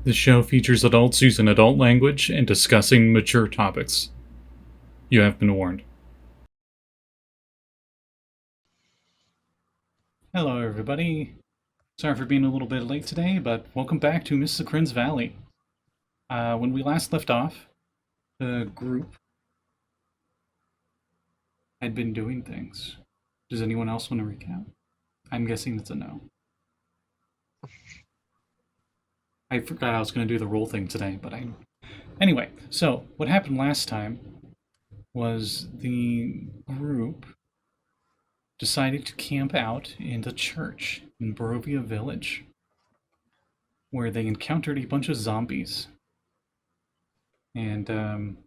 This show features adults using adult language and discussing mature topics. You have been warned. Hello, everybody. Sorry for being a little bit late today, but welcome back to Mrs. Kren's Valley. When we last left off, the group had been doing things. Does anyone else want to recap? I'm guessing it's a no. I forgot I was going to do the roll thing today, but Anyway, so what happened last time was the group decided to camp out in the church in Barovia Village, where they encountered a bunch of zombies. And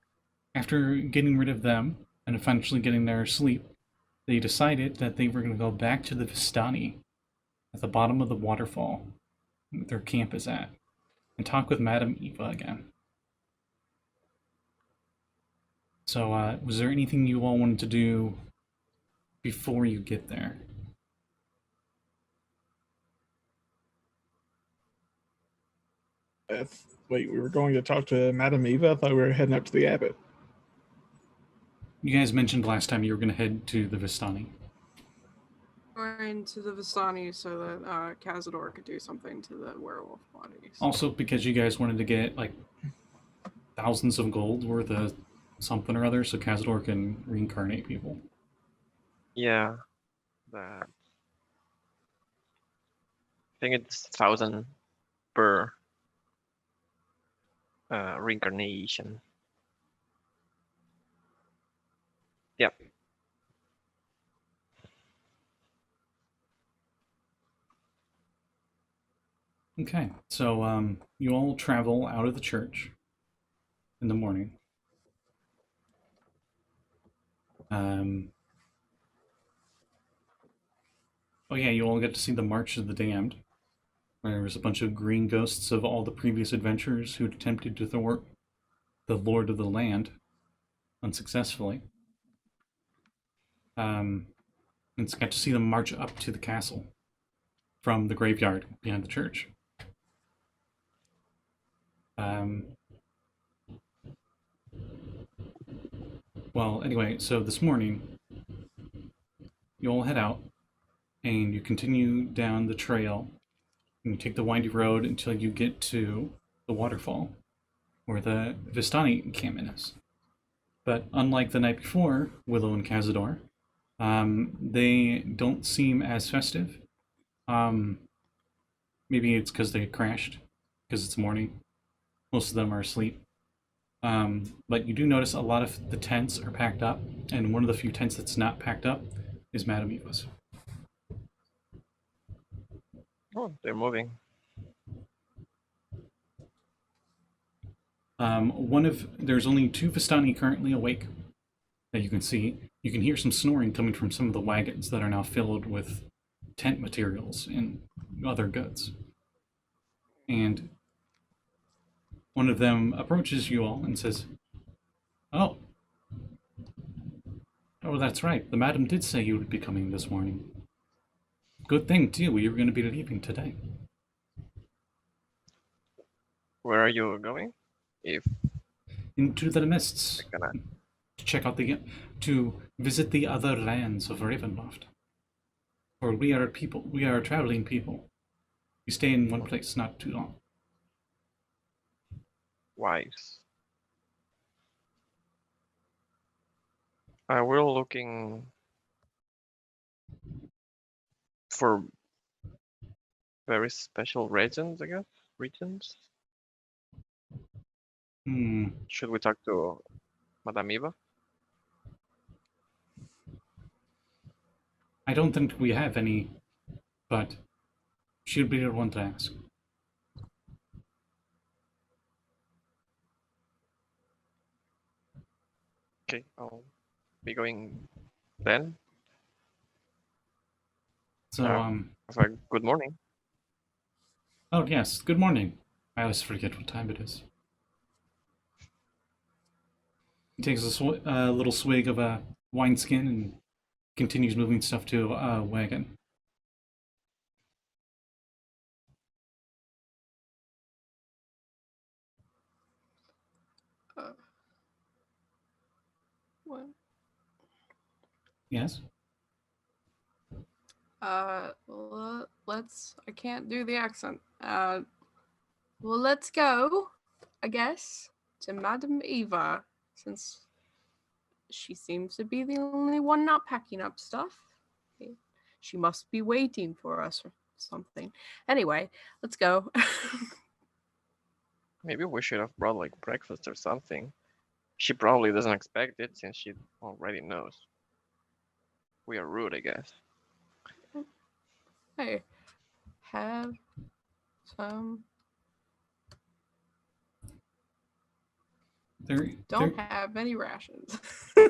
after getting rid of them and eventually getting their sleep, they decided that they were going to go back to the Vistani at the bottom of the waterfall where their camp is at and talk with Madame Eva again. So, was there anything you all wanted to do before you get there? Wait, we were going to talk to Madame Eva? I thought we were heading up to the abbot. You guys mentioned last time you were going to head to the Vistani. Going to the Vistani so that Cazador could do something to the werewolf bodies. Also, because you guys wanted to get like thousands of gold worth of something or other, so Cazador can reincarnate people. Yeah, that. I think it's 1,000 per reincarnation. Yep. Okay, so you all travel out of the church in the morning. Oh yeah, you all get to see the March of the Damned, where there was a bunch of green ghosts of all the previous adventurers who'd attempted to thwart the Lord of the Land unsuccessfully. And it's got to see them march up to the castle from the graveyard behind the church. Well, anyway, so this morning, you all head out, and you continue down the trail, and you take the windy road until you get to the waterfall, where the Vistani encampment is. But unlike the night before, Willow and Cazador, they don't seem as festive. Maybe it's because they crashed, because it's morning. Most of them are asleep. But you do notice a lot of the tents are packed up, and one of the few tents that's not packed up is Madame Eva's. Oh, they're moving. There's only 2 Vistani currently awake that you can see. You can hear some snoring coming from some of the wagons that are now filled with tent materials and other goods. And one of them approaches you all and says, Oh, that's right. The madam did say you would be coming this morning. Good thing, too. We were going to be leaving today. Where are you going? Into the mists. Gonna... To visit the other lands of Ravenloft. For we are traveling people. We stay in one place not too long. Wise. We're looking for very special regions, I guess. Regions. Should we talk to Madame Eva? I don't think we have any, but she'll be the one to ask. Okay, I'll be going then. So, good morning. Oh, yes, good morning. I always forget what time it is. He takes a little swig of a wineskin and continues moving stuff to a wagon. Yes? Let's. I can't do the accent. Well, let's go, I guess, to Madame Eva, since she seems to be the only one not packing up stuff. She must be waiting for us or something. Anyway, let's go. Maybe we should have brought like breakfast or something. She probably doesn't expect it since she already knows. We are rude, I guess. Hey, have some. Don't have any rations.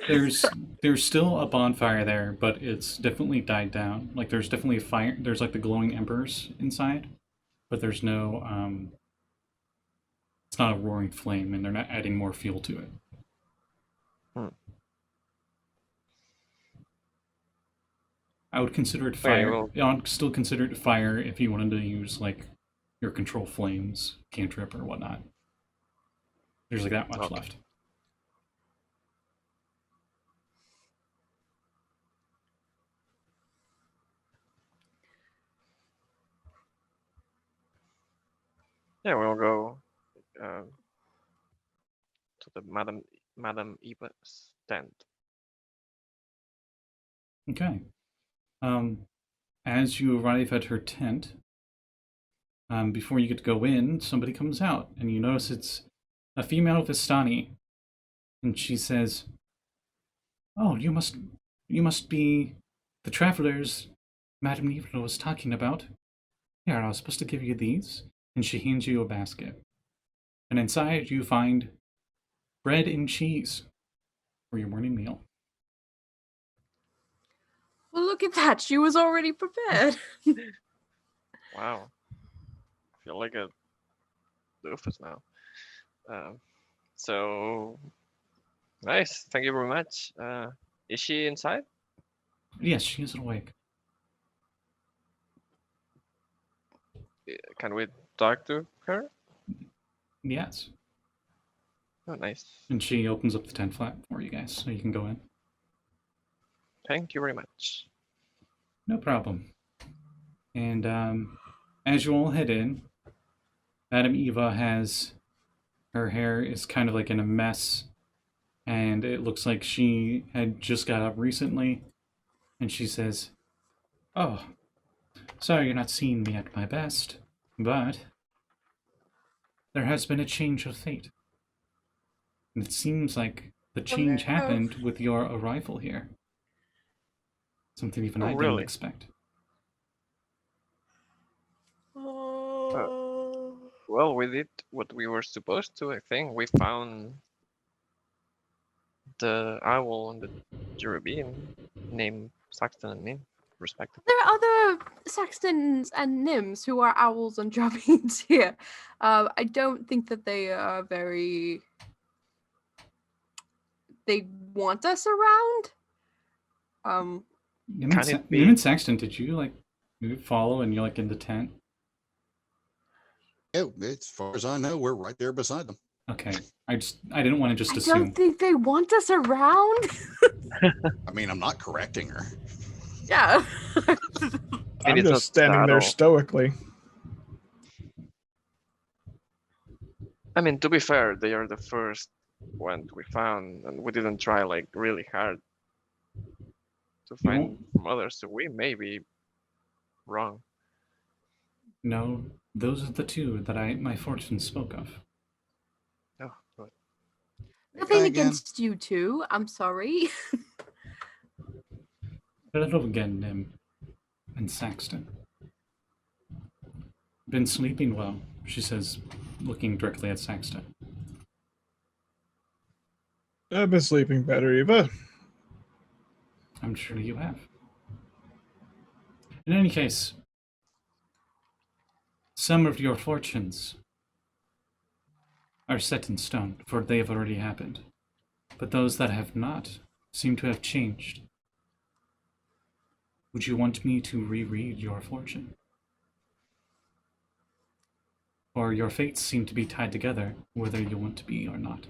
there's still a bonfire there, but it's definitely died down. Like there's definitely a fire. There's like the glowing embers inside, but there's no it's not a roaring flame, and they're not adding more fuel to it. I would consider it fire. well- I'd still consider it fire if you wanted to use like your control flames cantrip or whatnot. There's like that much Okay. left. Yeah, we'll go to the Madame Eva's tent. Okay. As you arrive at her tent, before you get to go in, somebody comes out, and you notice it's a female Vistani, and she says, "Oh, you must be the travelers Madame Eva was talking about. Here, I was supposed to give you these." And she hands you a basket, and inside you find bread and cheese for your morning meal. Well, look at that. She was already prepared. Wow. I feel like a doofus now. So nice. Thank you very much. Is she inside? Yes, she is awake. Can we talk to her? Yes. Oh, nice. And she opens up the tent flap for you guys, so you can go in. Thank you very much. No problem. And as you all head in, Madame Eva has her hair is kind of like in a mess, and it looks like she had just got up recently. And she says, "Oh, sorry you're not seeing me at my best, but there has been a change of fate. And it seems like the change no. happened with your arrival here. Something even Oh, I didn't really? expect." Oh. Well, we did what we were supposed to, I think. We found the owl and the Jerbeen named Saxton and Nyhm, respectively. There are other Saxtons and Nyms who are owls and Jerbeens here. I don't think that they are very. They want us around. Can it be- Nyhm and Saxton, did you follow and you're like in the tent? Oh, as far as I know, we're right there beside them. Okay. I didn't want to just I assume. don't think they want us around. I mean, I'm not correcting her. Yeah. I'm it's just a standing there saddle. stoically. I mean, to be fair, they are the first one we found, and we didn't try like really hard to find from others, so we may be wrong. No, those are the two that my fortune spoke of. Oh, good. Nothing Again. against you two. I'm sorry. Hello again, Nyhm and Saxton. Been sleeping well, she says, looking directly at Saxton. I've been sleeping better, Eva. I'm sure you have. In any case, some of your fortunes are set in stone, for they have already happened. But those that have not seem to have changed. Would you want me to reread your fortune? Or your fates seem to be tied together, whether you want to be or not.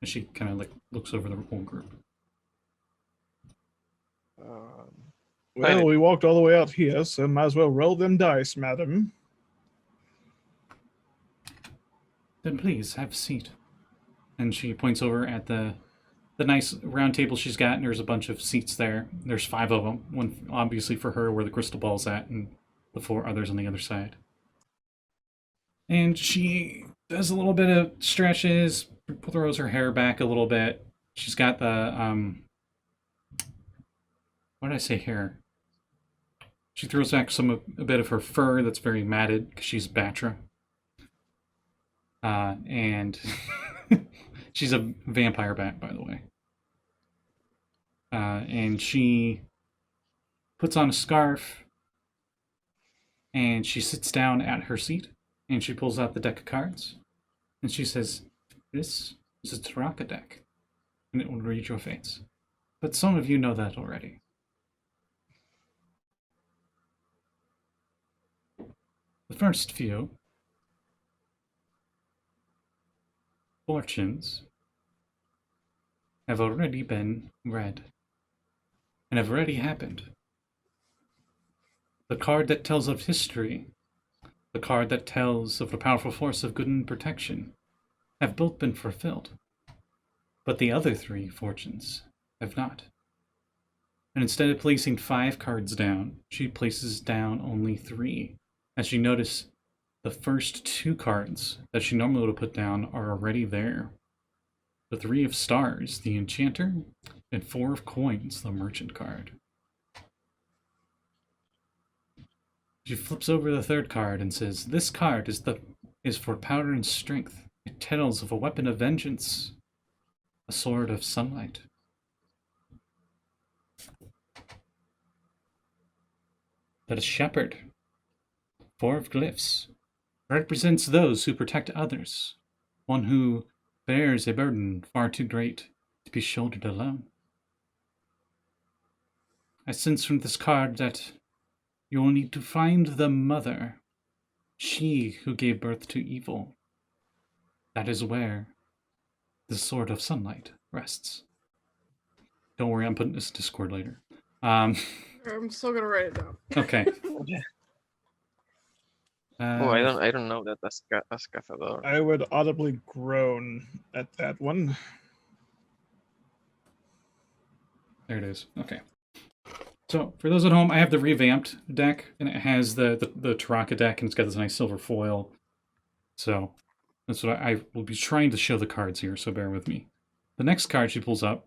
As she kind of looks over the whole group. Well, we walked all the way out here, so might as well roll them dice, madam. Then please have a seat. And she points over at the nice round table she's got, and there's a bunch of seats there. There's 5 of them. One obviously for her, where the crystal ball's at, and the 4 others on the other side. And she does a little bit of stretches, throws her hair back a little bit. She's got the what did I say hair? She throws back a bit of her fur that's very matted because she's Batra. And she's a vampire bat, by the way. And she puts on a scarf, and she sits down at her seat, and she pulls out the deck of cards, and she says, "This is a Taraka deck, and it will read your fates. But some of you know that already." The first few fortunes have already been read and have already happened. The card that tells of history, the card that tells of the powerful force of good and protection, have both been fulfilled. But the other 3 fortunes have not. And instead of placing 5 cards down, she places down only 3. As you notice, the first 2 cards that she normally would have put down are already there. The 3 of stars, the enchanter, and 4 of coins, the merchant card. She flips over the 3rd card and says, "This card is for power and strength. It tells of a weapon of vengeance, a sword of sunlight." That is shepherd. 4 of glyphs. Represents those who protect others. One who bears a burden far too great to be shouldered alone. I sense from this card that you will need to find the mother, she who gave birth to evil. That is where the sword of sunlight rests. Don't worry, I'm putting this in Discord later. I'm still gonna write it down. Okay. I don't know that as Cazador. I would audibly groan at that one. There it is. Okay. So, for those at home, I have the revamped deck, and it has the Taraka deck, and it's got this nice silver foil. So, that's what I will be trying to show the cards here, so bear with me. The next card she pulls up.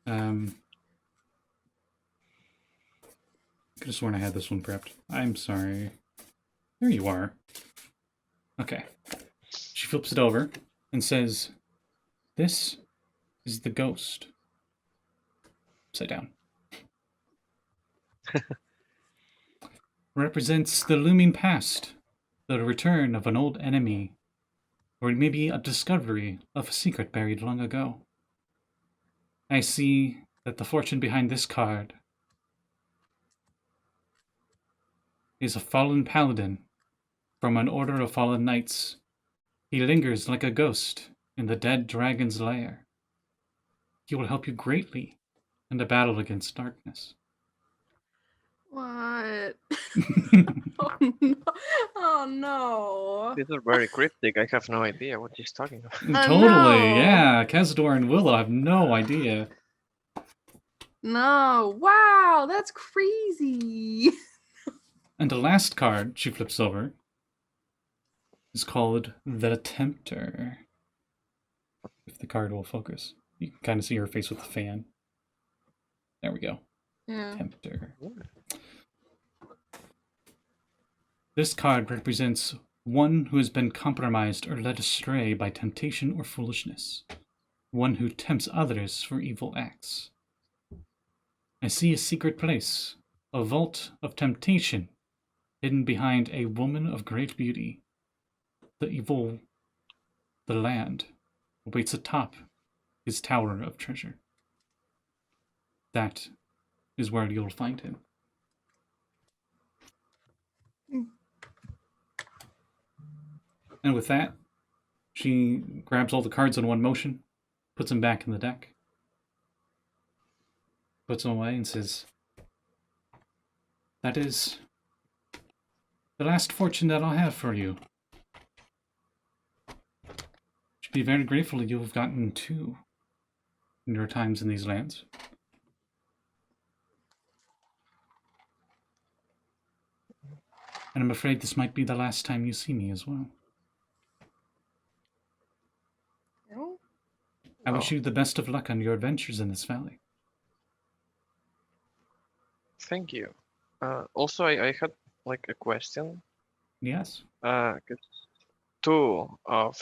I could have sworn I had this one prepped. I'm sorry. There you are. Okay. She flips it over and says, "This is the ghost." Upside down. Represents the looming past, the return of an old enemy, or it may be a discovery of a secret buried long ago. I see that the fortune behind this card is a fallen paladin from an order of fallen knights. He lingers like a ghost in the dead dragon's lair. He will help you greatly in the battle against darkness. What? Oh no! Oh no! These are very cryptic. I have no idea what he's talking about. Totally, know. yeah. Cazador and Willow have no idea. No! Wow, that's crazy. And the last card she flips over is called the Tempter. If the card will focus. You can kind of see her face with the fan. There we go. Yeah. Tempter. This card represents one who has been compromised or led astray by temptation or foolishness. One who tempts others for evil acts. I see a secret place, a vault of temptation, hidden behind a woman of great beauty. The land, awaits atop his tower of treasure. That is where you'll find him. And with that, she grabs all the cards in one motion, puts them back in the deck. puts them away and says, "That is the last fortune that I'll have for you. Should be very grateful you have gotten two in your times in these lands." And I'm afraid this might be the last time you see me as well. No? I wish you the best of luck on your adventures in this valley. Thank you. Also, I had like a question. Yes? 'Cause two of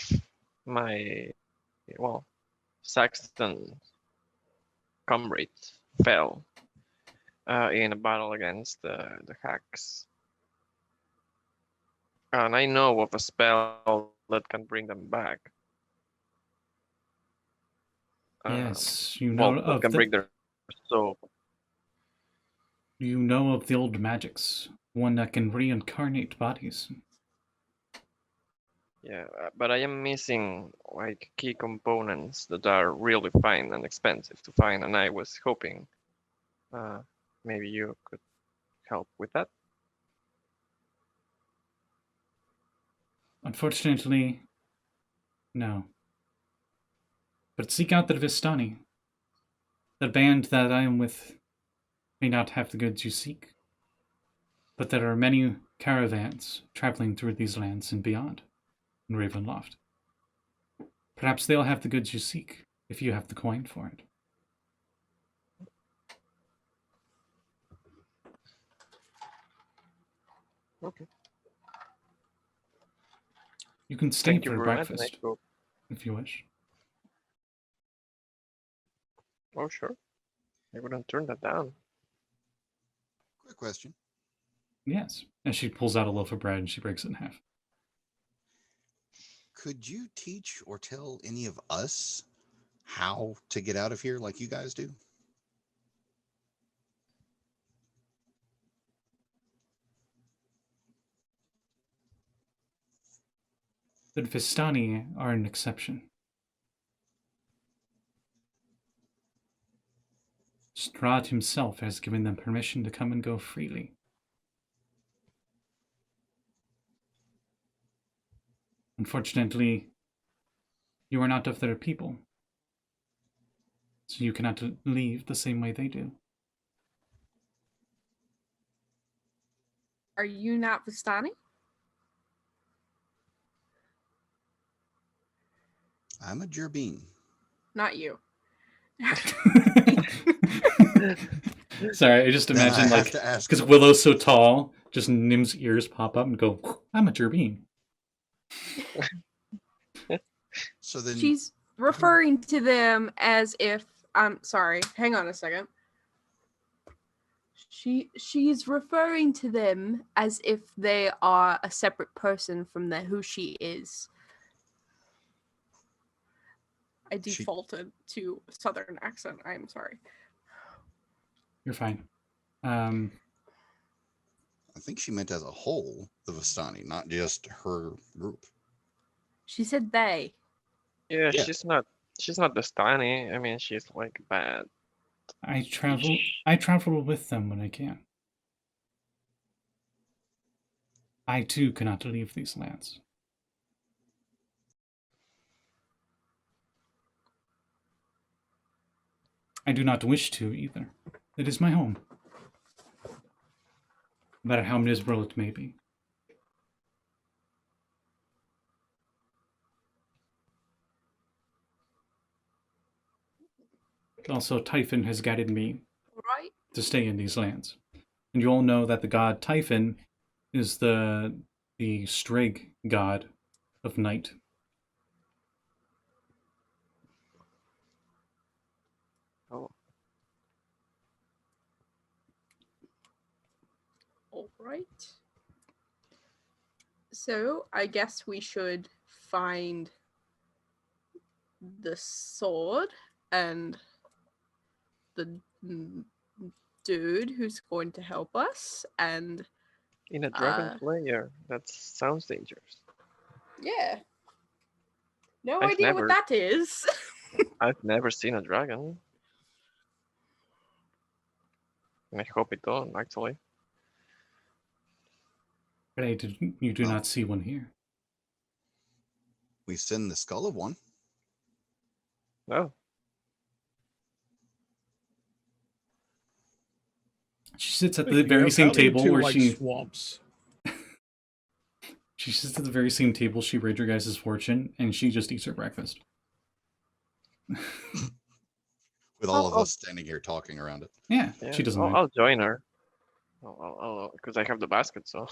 my, well, Saxton comrades fell in a battle against the hacks. And I know of a spell that can bring them back. Yes, you know Well, that of can bring their soul. you know of the old magics. One that can reincarnate bodies. Yeah, but I am missing like key components that are really fine and expensive to find, and I was hoping maybe you could help with that. Unfortunately, no. But seek out the Vistani. The band that I am with may not have the goods you seek, but there are many caravans traveling through these lands and beyond in Ravenloft. Perhaps they'll have the goods you seek, if you have the coin for it. Okay. You can stay Thank you for very much. breakfast, if you wish. Oh, sure. I wouldn't turn that down. Quick question. Yes. And she pulls out a loaf of bread and she breaks it in half. Could you teach or tell any of us how to get out of here like you guys do? The Vistani are an exception. Strahd himself has given them permission to come and go freely. Unfortunately, you are not of their people, so you cannot leave the same way they do. Are you not Vistani? I'm a Jerbeen. Not you. Sorry, I just Then I imagine, have like, to ask because her. Willow's so tall, just Nym's ears pop up and go, "I'm a Jerbeen." So then, She's referring to them as if I'm sorry, hang on a second. She's referring to them as if they are a separate person from who she is. I defaulted to Southern accent. I'm sorry. You're fine. I think she meant as a whole, the Vistani, not just her group. She said they. Yeah, Yeah. she's not Vistani. I mean, she's like bad. I travel with them when I can. I too cannot leave these lands. I do not wish to either. It is my home. No matter how miserable it may be. Also, Typhon has guided me Right? to stay in these lands. And you all know that the god Typhon is the Strig god of night. Oh, All right. So I guess we should find the sword and the dude who's going to help us, and in a dragon slayer, that sounds dangerous. yeah, no I've idea never- what that is. I've never seen a dragon. And I hope it don't, actually. But you do not see one here. We send the skull of one. No. She sits at Thank the you, very I've same got into, table where like, she swamps. sits at the very same table she read your guys' fortune, and she just eats her breakfast. With all of us standing here talking around it. Yeah, Yeah, she doesn't I'll, mind. I'll join her. Because I have the basket, so.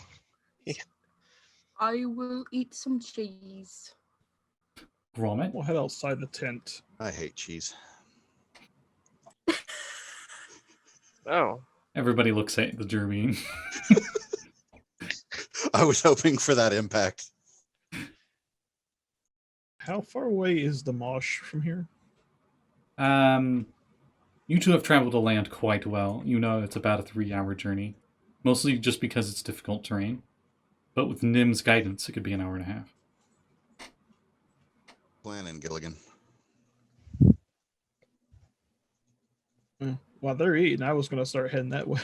I will eat some cheese. Grommet? We'll head outside the tent. I hate cheese. Oh. Everybody looks at the Jerbeen. I was hoping for that impact. How far away is the marsh from here? You two have traveled the land quite well. You know it's about a 3-hour journey. Mostly just because it's difficult terrain. But with Nym's guidance, it could be an hour and a half. Planning, Gilligan. While they're eating, I was going to start heading that way.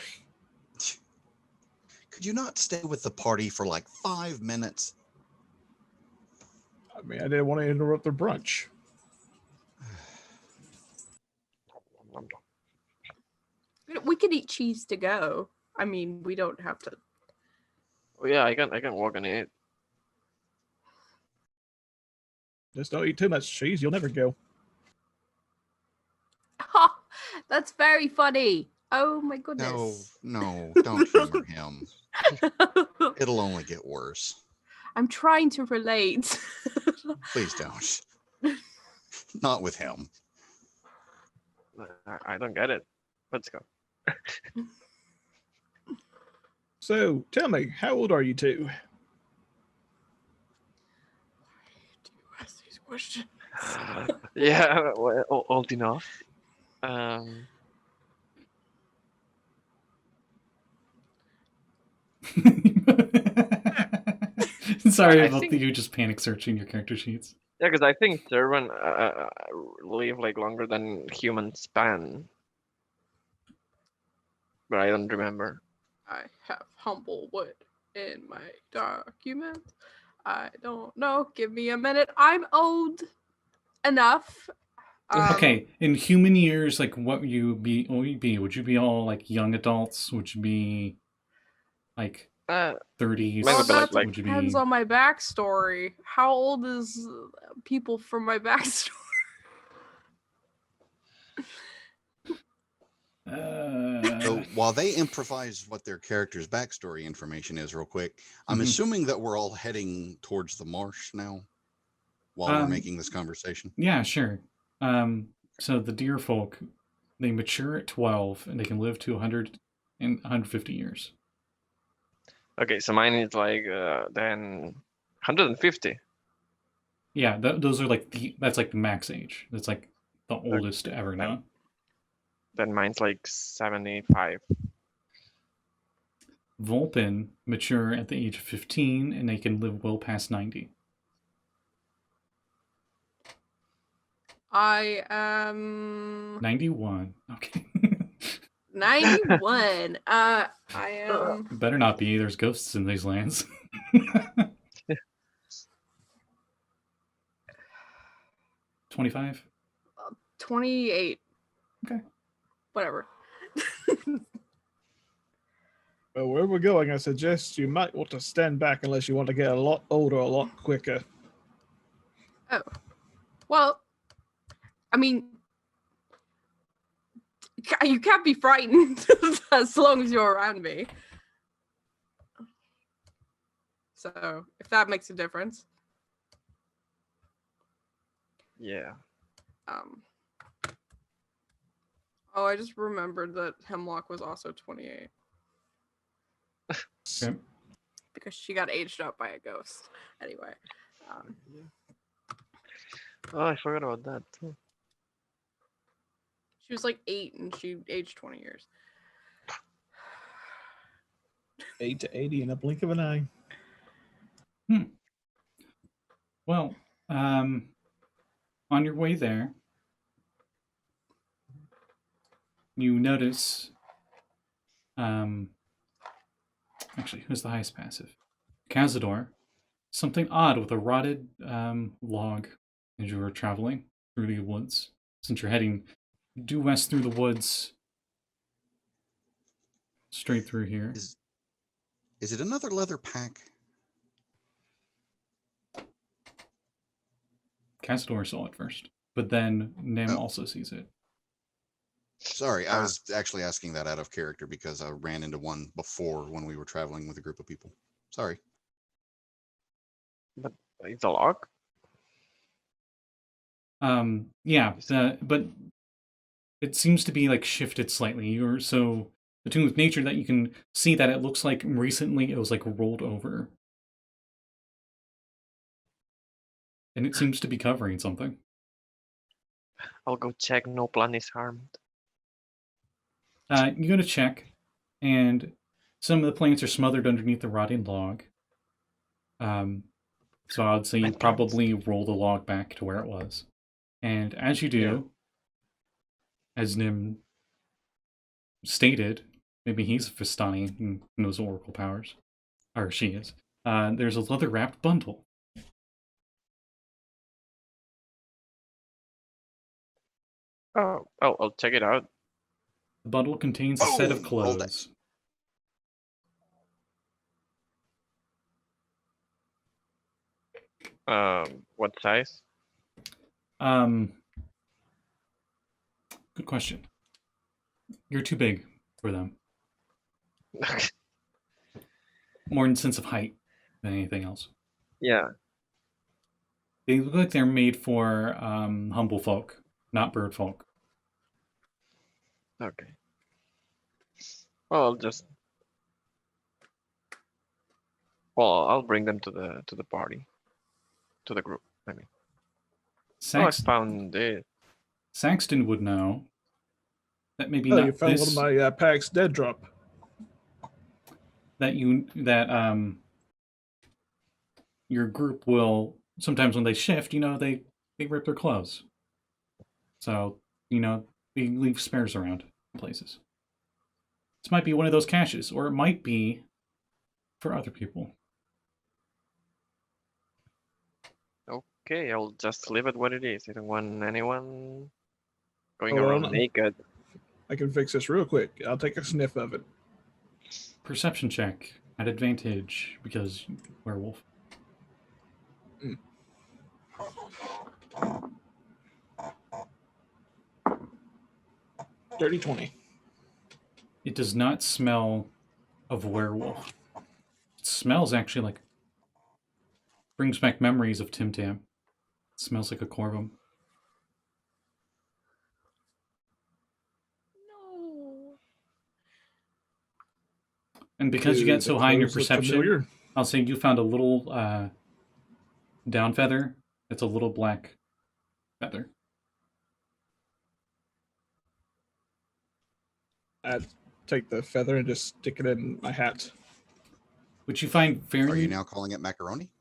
Could you not stay with the party for like 5 minutes? I mean, I didn't want to interrupt their brunch. We could eat cheese to go. I mean, we don't have to. Oh, yeah, I can walk on it. Just don't eat too much cheese. You'll never go. Ha! That's very funny. Oh my goodness. No, don't humor him. It'll only get worse. I'm trying to relate. Please don't. Not with him. I don't get it. Let's go. So, tell me, how old are you two? Do you ask these questions? Yeah, well, old enough. Sorry I about think- you just panic searching your character sheets. Yeah, because I think Cervan live like longer than human span. But I don't remember. I have Humblewood in my document. I don't know. Give me a minute. I'm old enough. Okay, in human years, like what would you be? Would you be all like young adults? Would you be like 30s? Maybe Well, like- that depends on my backstory. How old is people from my backstory? So while they improvise what their character's backstory information is real quick, I'm Mhm. assuming that we're all heading towards the marsh now while we're making this conversation. Yeah, sure. So the deer folk, they mature at 12 and they can live to 100 and 150 years. Okay, so mine is like then 150. Yeah, those are like that's like the max age. That's like the oldest ever known. Then mine's like 75. Vulpin mature at the age of 15 and they can live well past 90. I am 91. Okay. 91. I am Better not be. There's ghosts in these lands. 25? 28. Okay. Whatever. Well, where we're going, I suggest you might want to stand back unless you want to get a lot older a lot quicker. Oh. Well, I mean, you can't be frightened as long as you're around me. So, if that makes a difference. Yeah. Oh, I just remembered that Hemlock was also 28. Okay. Because she got aged up by a ghost. Anyway. Oh, I forgot about that too. She was like 8 and she aged 20 years. 8 to 80 in a blink of an eye. Well, on your way there, you notice Actually, who's the highest passive? Cazador. Something odd with a rotted log as you were traveling through the woods. Since you're heading due west through the woods, straight through here. Is it another leather pack? Cazador saw it first, but then Nyhm Oh. also sees it. Sorry, I was actually asking that out of character because I ran into one before when we were traveling with a group of people. Sorry. But it's a log. Yeah, but it seems to be like shifted slightly. You're so attuned with nature that you can see that it looks like recently it was like rolled over. And it seems to be covering something. I'll go check. No plant is harmed. You go to check, and some of the plants are smothered underneath the rotting log. So I would say you My plants. probably roll the log back to where it was. And as you do, as Nyhm stated, maybe he's a Vistani and knows oracle powers. Or she is. There's a leather-wrapped bundle. Oh, I'll check it out. The bundle contains a set of Oh, hold that. clothes. What size? Good question. You're too big for them. More in the sense of height than anything else. Yeah. They look like they're made for humble folk, not bird folk. Okay. Well, I'll bring them to the party, to the group. I mean, I found it. Saxton would know that maybe Oh, not you found this. one of my packs dead drop. That your group will sometimes when they shift, they rip their clothes. So they leave spares around places. This might be one of those caches, or it might be for other people. Okay, I'll just leave it what it is. I don't want anyone going Hold around on. naked. I can fix this real quick. I'll take a sniff of it. Perception check at advantage because werewolf. Dirty 20. It does not smell of werewolf. It smells actually like brings back memories of Tim Tam. It smells like a corvum. No. And because you get so high in your Clothes look perception, familiar. I'll say you found a little down feather. It's a little black feather. I'd take the feather and just stick it in my hat. Which you find very... Are you now calling it macaroni?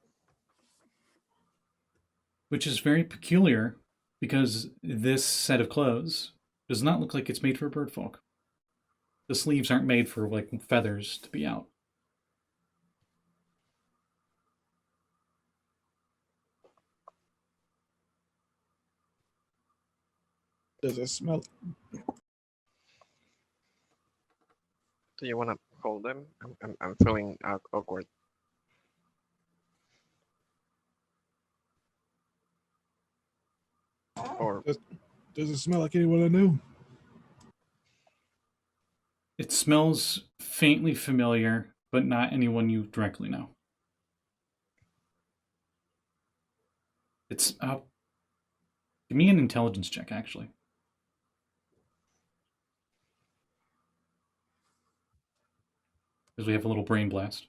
Which is very peculiar because this set of clothes does not look like it's made for bird folk. The sleeves aren't made for like feathers to be out. Does it smell? Do you want to hold them? I'm feeling awkward. Or Does it smell like anyone I know? It smells faintly familiar, but not anyone you directly know. It's give me an intelligence check, actually. Because we have a little brain blast.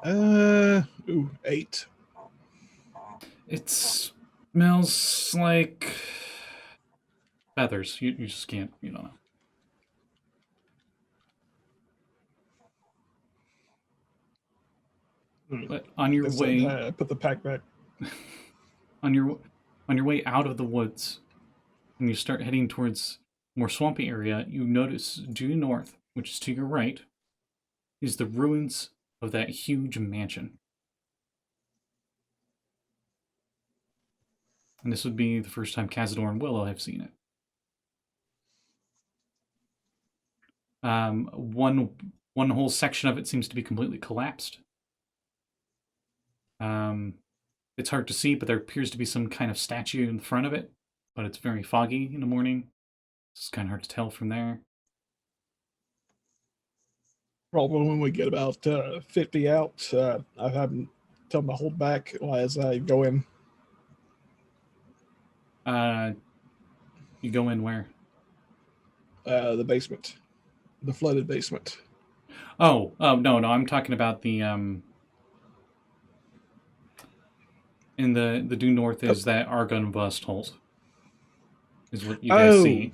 Ooh, 8. It smells like feathers. You just can't, you don't know. But on your way, Put the pack back. on your way out of the woods, when you start heading towards a more swampy area, you notice due north, which is to your right, is the ruins of that huge mansion. And this would be the first time Cazador and Willow have seen it. One whole section of it seems to be completely collapsed. It's hard to see, but there appears to be some kind of statue in front of it, but it's very foggy in the morning. It's kind of hard to tell from there. Probably when we get about 50 out, I haven't tell them to hold back as I go in. You go in where? The basement, the flooded basement. Oh, no, I'm talking about the in the due north is that Argon Bust Holt. Is what you guys see.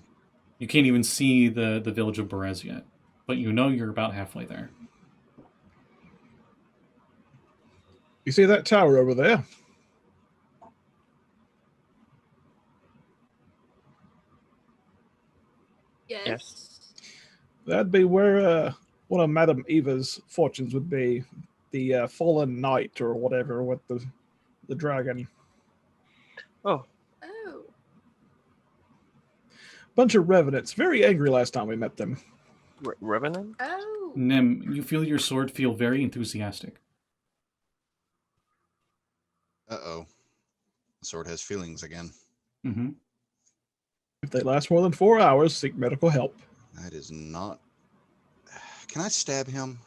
You can't even see the village of Berez yet, but you know you're about halfway there. You see that tower over there? Yes. That'd be where one of Madame Eva's fortunes would be. The fallen knight or whatever with the dragon. Oh, Oh. Bunch of revenants. Very angry last time we met them. Revenant? Oh. Nyhm, you feel your sword feel very enthusiastic. Uh-oh. The sword has feelings again. Mm-hmm. If they last more than 4 hours, seek medical help. That is not... Can I stab him?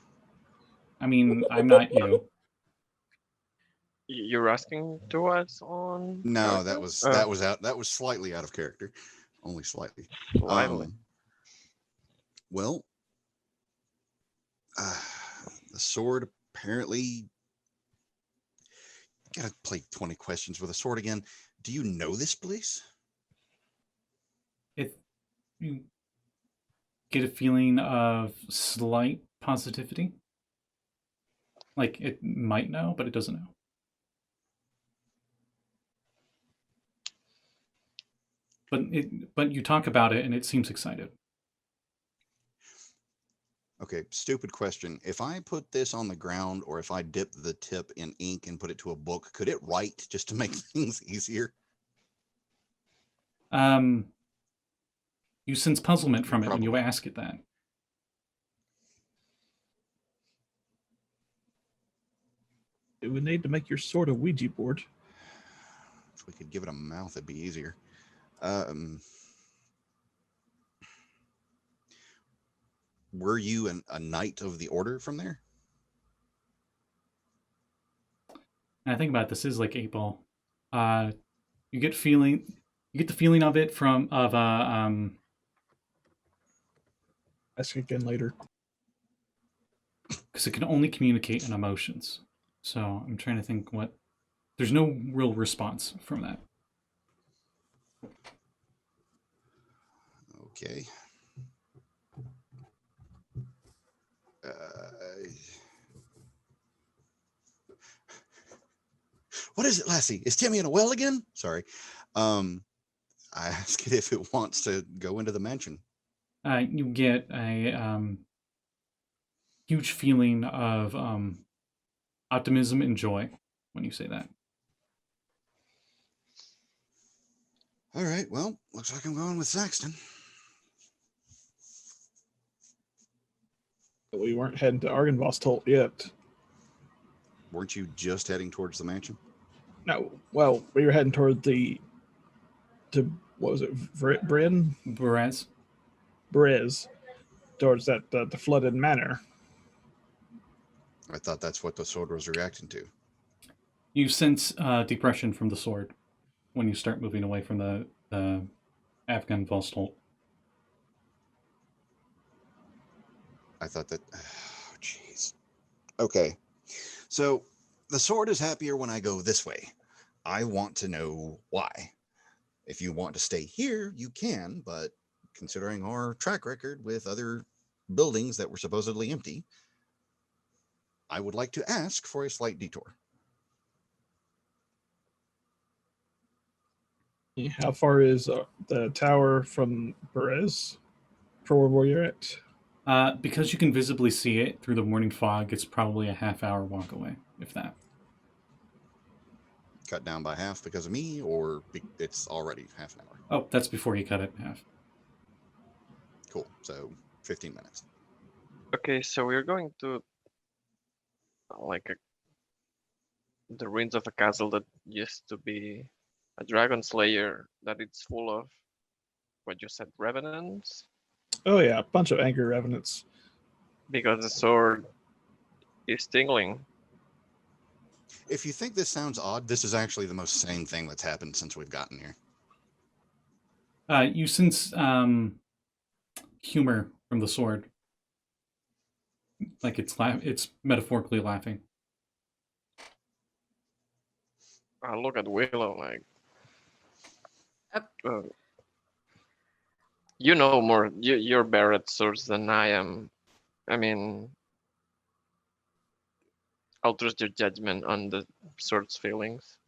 I mean, I'm not you. You're asking to us on? No, that character? was slightly out of character. Only slightly. Slightly. Well, the sword apparently... Gotta play 20 questions with a sword again. Do you know this place? You get a feeling of slight positivity. Like it might know, but it doesn't know. But you talk about it and it seems excited. Okay, stupid question. If I put this on the ground or if I dip the tip in ink and put it to a book, could it write just to make things easier? You sense puzzlement from it when you Probably. ask it that. It would need to make your sword a Ouija board. If we could give it a mouth, it'd be easier. Were you a knight of the order from there? And I think about it, this is like 8 Ball. You get the feeling of it from Ask again later. because it can only communicate in emotions. So I'm trying to think what. There's no real response from that. Okay. What is it, lassie? Is Timmy in a well again? Sorry. I ask it if it wants to go into the mansion. You get a huge feeling of optimism and joy when you say that. All right, well, looks like I'm going with Saxton. We weren't heading to Argenvost Holt yet. Weren't you just heading towards the mansion? No, well, we were heading toward what was it, Bryn? Whereas, Brez, towards that the flooded manor. I thought that's what the sword was reacting to. you sense depression from the sword when you start moving away from the Afghan Vostholt. I thought that... Oh, jeez. Okay. So, the sword is happier when I go this way. I want to know why. If you want to stay here, you can, but considering our track record with other buildings that were supposedly empty, I would like to ask for a slight detour. How far is the tower from Perez? For where you're at? Because you can visibly see it through the morning fog, it's probably a half-hour walk away, if that. Cut down by half because of me, or it's already half an hour? Oh, that's before you cut it in half. Cool. So 15 minutes. Okay, so we're going to like the ruins of a castle that used to be a dragon slayer, that it's full of what you said, revenants, Oh yeah, a bunch of angry revenants. because the sword is tingling. If you think this sounds odd, this is actually the most sane thing that's happened since we've gotten here. You sense humor from the sword. Like it's metaphorically laughing. I look at Willow like, Yep. you know more. You're better at swords than I am. I mean, I'll trust your judgment on the sword's feelings.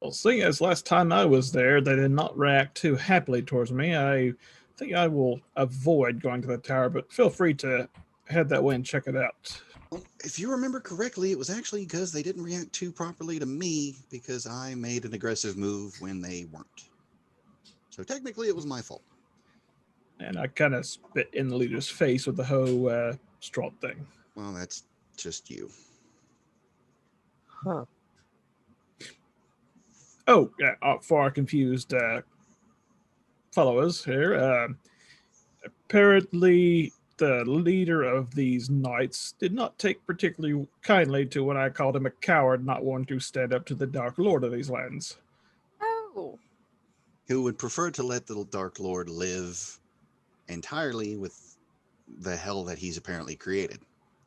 Well, seeing as last time I was there, they did not react too happily towards me, I think I will avoid going to the tower, but feel free to head that way and check it out. Well, if you remember correctly, it was actually because they didn't react too properly to me because I made an aggressive move when they weren't. So technically, it was my fault. And I kind of spit in the leader's face with the whole Strahd thing. Well, that's just you. Huh. Oh, yeah, for our confused followers here, apparently the leader of these knights did not take particularly kindly to when I called him a coward not wanting to stand up to the Dark Lord of these lands. Oh. Who would prefer to let the Dark Lord live entirely with the hell that he's apparently created.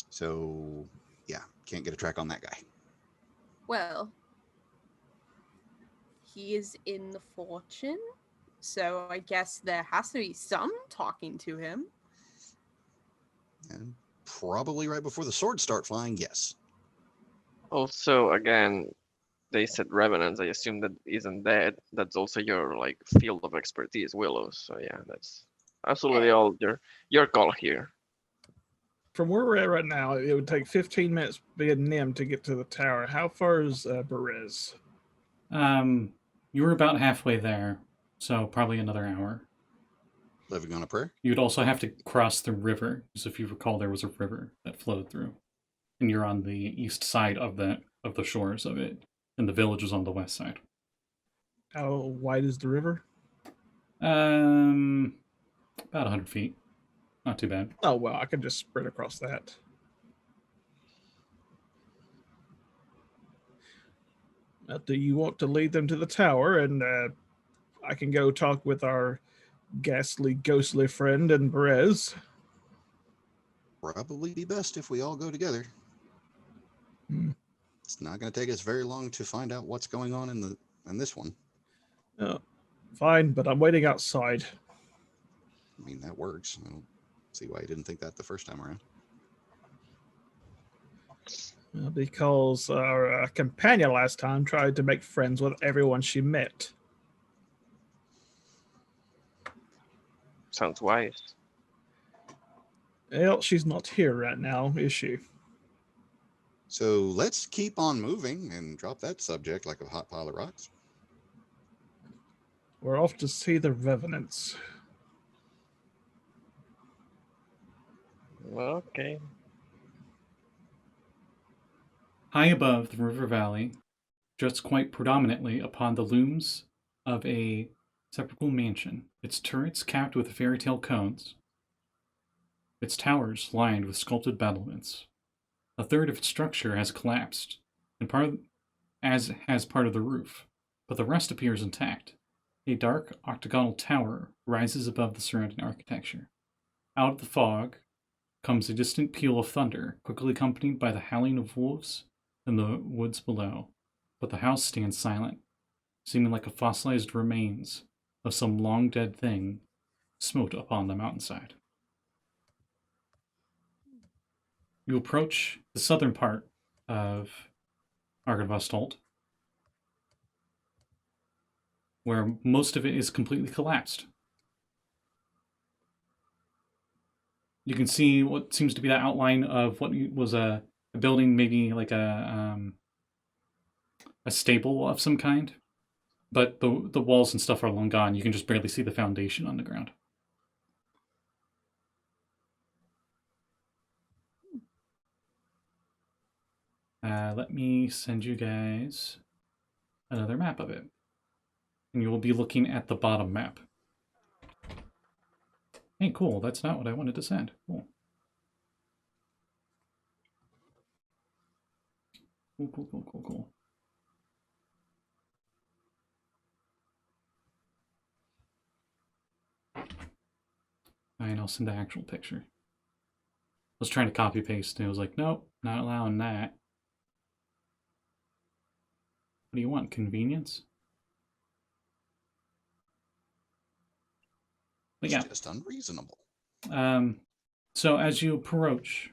So, yeah, can't get a track on that guy. Well, he is in the fortune, so I guess there has to be some talking to him. And probably right before the swords start flying, yes. Also, again, they said revenants. I assume that isn't dead. That's also your like field of expertise, Willow. So yeah, that's absolutely all your call here. From where we're at right now, it would take 15 minutes via Nyhm to get to the tower. How far is Berez? You were about halfway there, so probably another hour. Living on a prayer? You'd also have to cross the river, because if you recall, there was a river that flowed through, and you're on the east side of the shores of it, and the village is on the west side. How wide is the river? About 100 feet. Not too bad. Oh, well, I can just sprint across that. Now, do you want to lead them to the tower, and I can go talk with our ghastly, ghostly friend and Berez? Probably be best if we all go together. It's not going to take us very long to find out what's going on in this one. Oh, fine, but I'm waiting outside. I mean, that works. I don't see why you didn't think that the first time around. Because our companion last time tried to make friends with everyone she met. Sounds wise. Well, she's not here right now, is she? So let's keep on moving and drop that subject like a hot pile of rocks. We're off to see the revenants. Okay. High above the river valley, juts quite predominantly upon the looms of a sepulchral mansion, its turrets capped with fairy tale cones, its towers lined with sculpted battlements. A third of its structure has collapsed, as has part of the roof, but the rest appears intact. A dark octagonal tower rises above the surrounding architecture. Out of the fog comes a distant peal of thunder, quickly accompanied by the howling of wolves in the woods below. But the house stands silent, seeming like a fossilized remains of some long dead thing smote upon the mountainside. You approach the southern part of Argynvostolt, where most of it is completely collapsed. You can see what seems to be the outline of what was a building, maybe like a stable of some kind. But the walls and stuff are long gone. You can just barely see the foundation on the ground. Let me send you guys another map of it. And you will be looking at the bottom map. Hey, cool. That's not what I wanted to send. Cool. Cool. Alright, I'll send the actual picture. I was trying to copy paste and it was like, nope, not allowing that. What do you want? Convenience? But yeah. It's just unreasonable. So as you approach,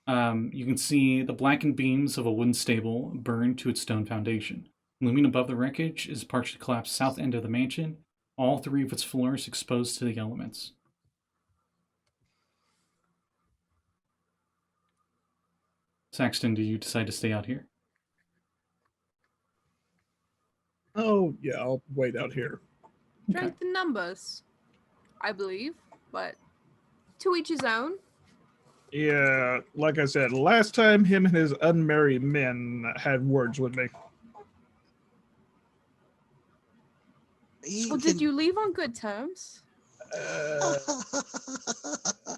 you can see the blackened beams of a wooden stable burned to its stone foundation. Looming above the wreckage is partially collapsed south end of the mansion, all 3 of its floors exposed to the elements. Saxton, do you decide to stay out here? Oh, yeah, I'll wait out here. Okay. Strength in numbers, I believe, but to each his own. Yeah, like I said, last time him and his unmarried men had words with me. Well, did you leave on good terms?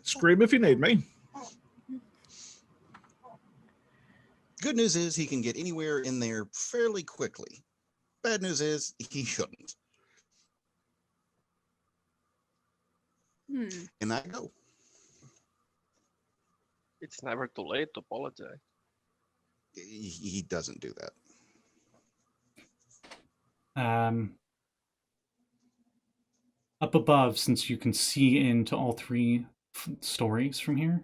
Scream if you need me. Good news is he can get anywhere in there fairly quickly. Bad news is he shouldn't. And I go. It's never too late to apologize. He doesn't do that. Up above, since you can see into all 3 stories from here,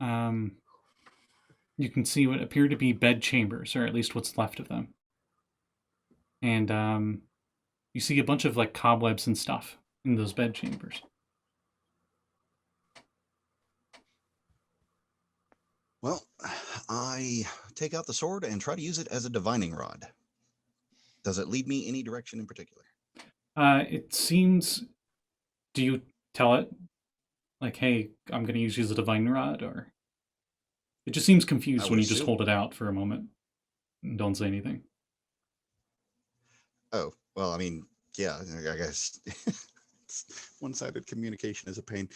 you can see what appear to be bed chambers, or at least what's left of them. And you see a bunch of like cobwebs and stuff in those bed chambers. Well, I take out the sword and try to use it as a divining rod. Does it lead me any direction in particular? It seems... Do you tell it, like, hey, I'm going to use you as a divine rod, or... It just seems confused when you just hold it out for a moment and don't say anything. Oh, well, I mean, yeah, I guess one-sided communication is a pain.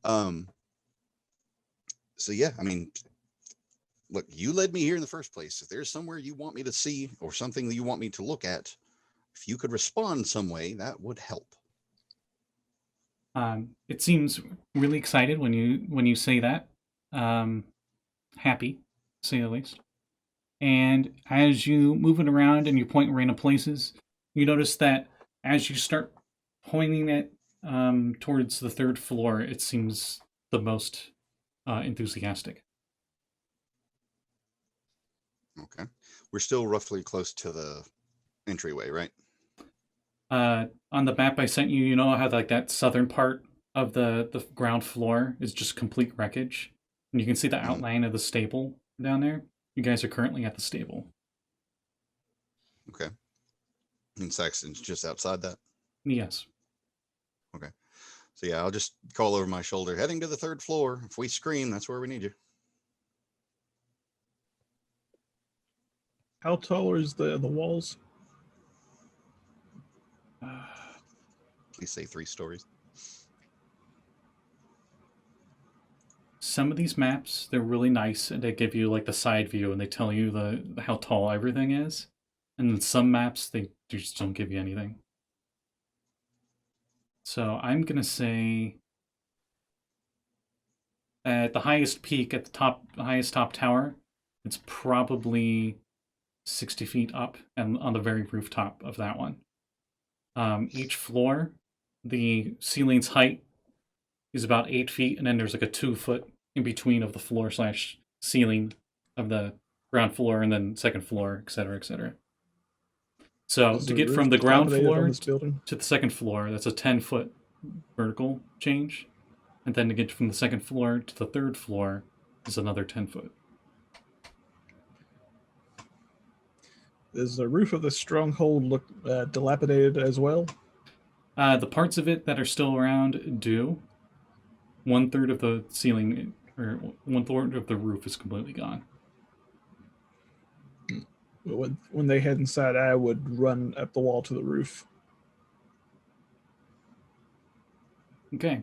So yeah, I mean, look, you led me here in the first place. If there's somewhere you want me to see or something that you want me to look at, if you could respond some way, that would help. It seems really excited when you say that. Happy, to say the least. And as you move it around and you point random places, you notice that as you start pointing it towards the 3rd floor, it seems the most enthusiastic. Okay. We're still roughly close to the entryway, right? On the map I sent you, you know how like that southern part of the ground floor is just complete wreckage? And you can see the outline of the stable down there. You guys are currently at the stable. Okay. And Saxton's just outside that? Yes. Okay. So yeah, I'll just call over my shoulder, heading to the 3rd floor. If we scream, that's where we need you. How tall is the walls? Please say 3 stories. Some of these maps, they're really nice and they give you like the side view and they tell you how tall everything is. And then some maps, they just don't give you anything. So I'm going to say at the highest peak, at the highest top tower, it's probably 60 feet up and on the very rooftop of that one. Each floor, the ceiling's height is about 8 feet, and then there's like a 2 foot in between of the floor / ceiling of the ground floor and then 2nd floor, etc., etc. So Is to the get roof from the ground dilapidated on floor this building? to the second floor, that's a 10-foot vertical change. And then to get from the second floor to the third floor is another 10 foot. Does the roof of the stronghold look dilapidated as well? The parts of it that are still around do. 1/3 of the ceiling, or 1/3 of the roof is completely gone. When they head inside, I would run up the wall to the roof. Okay.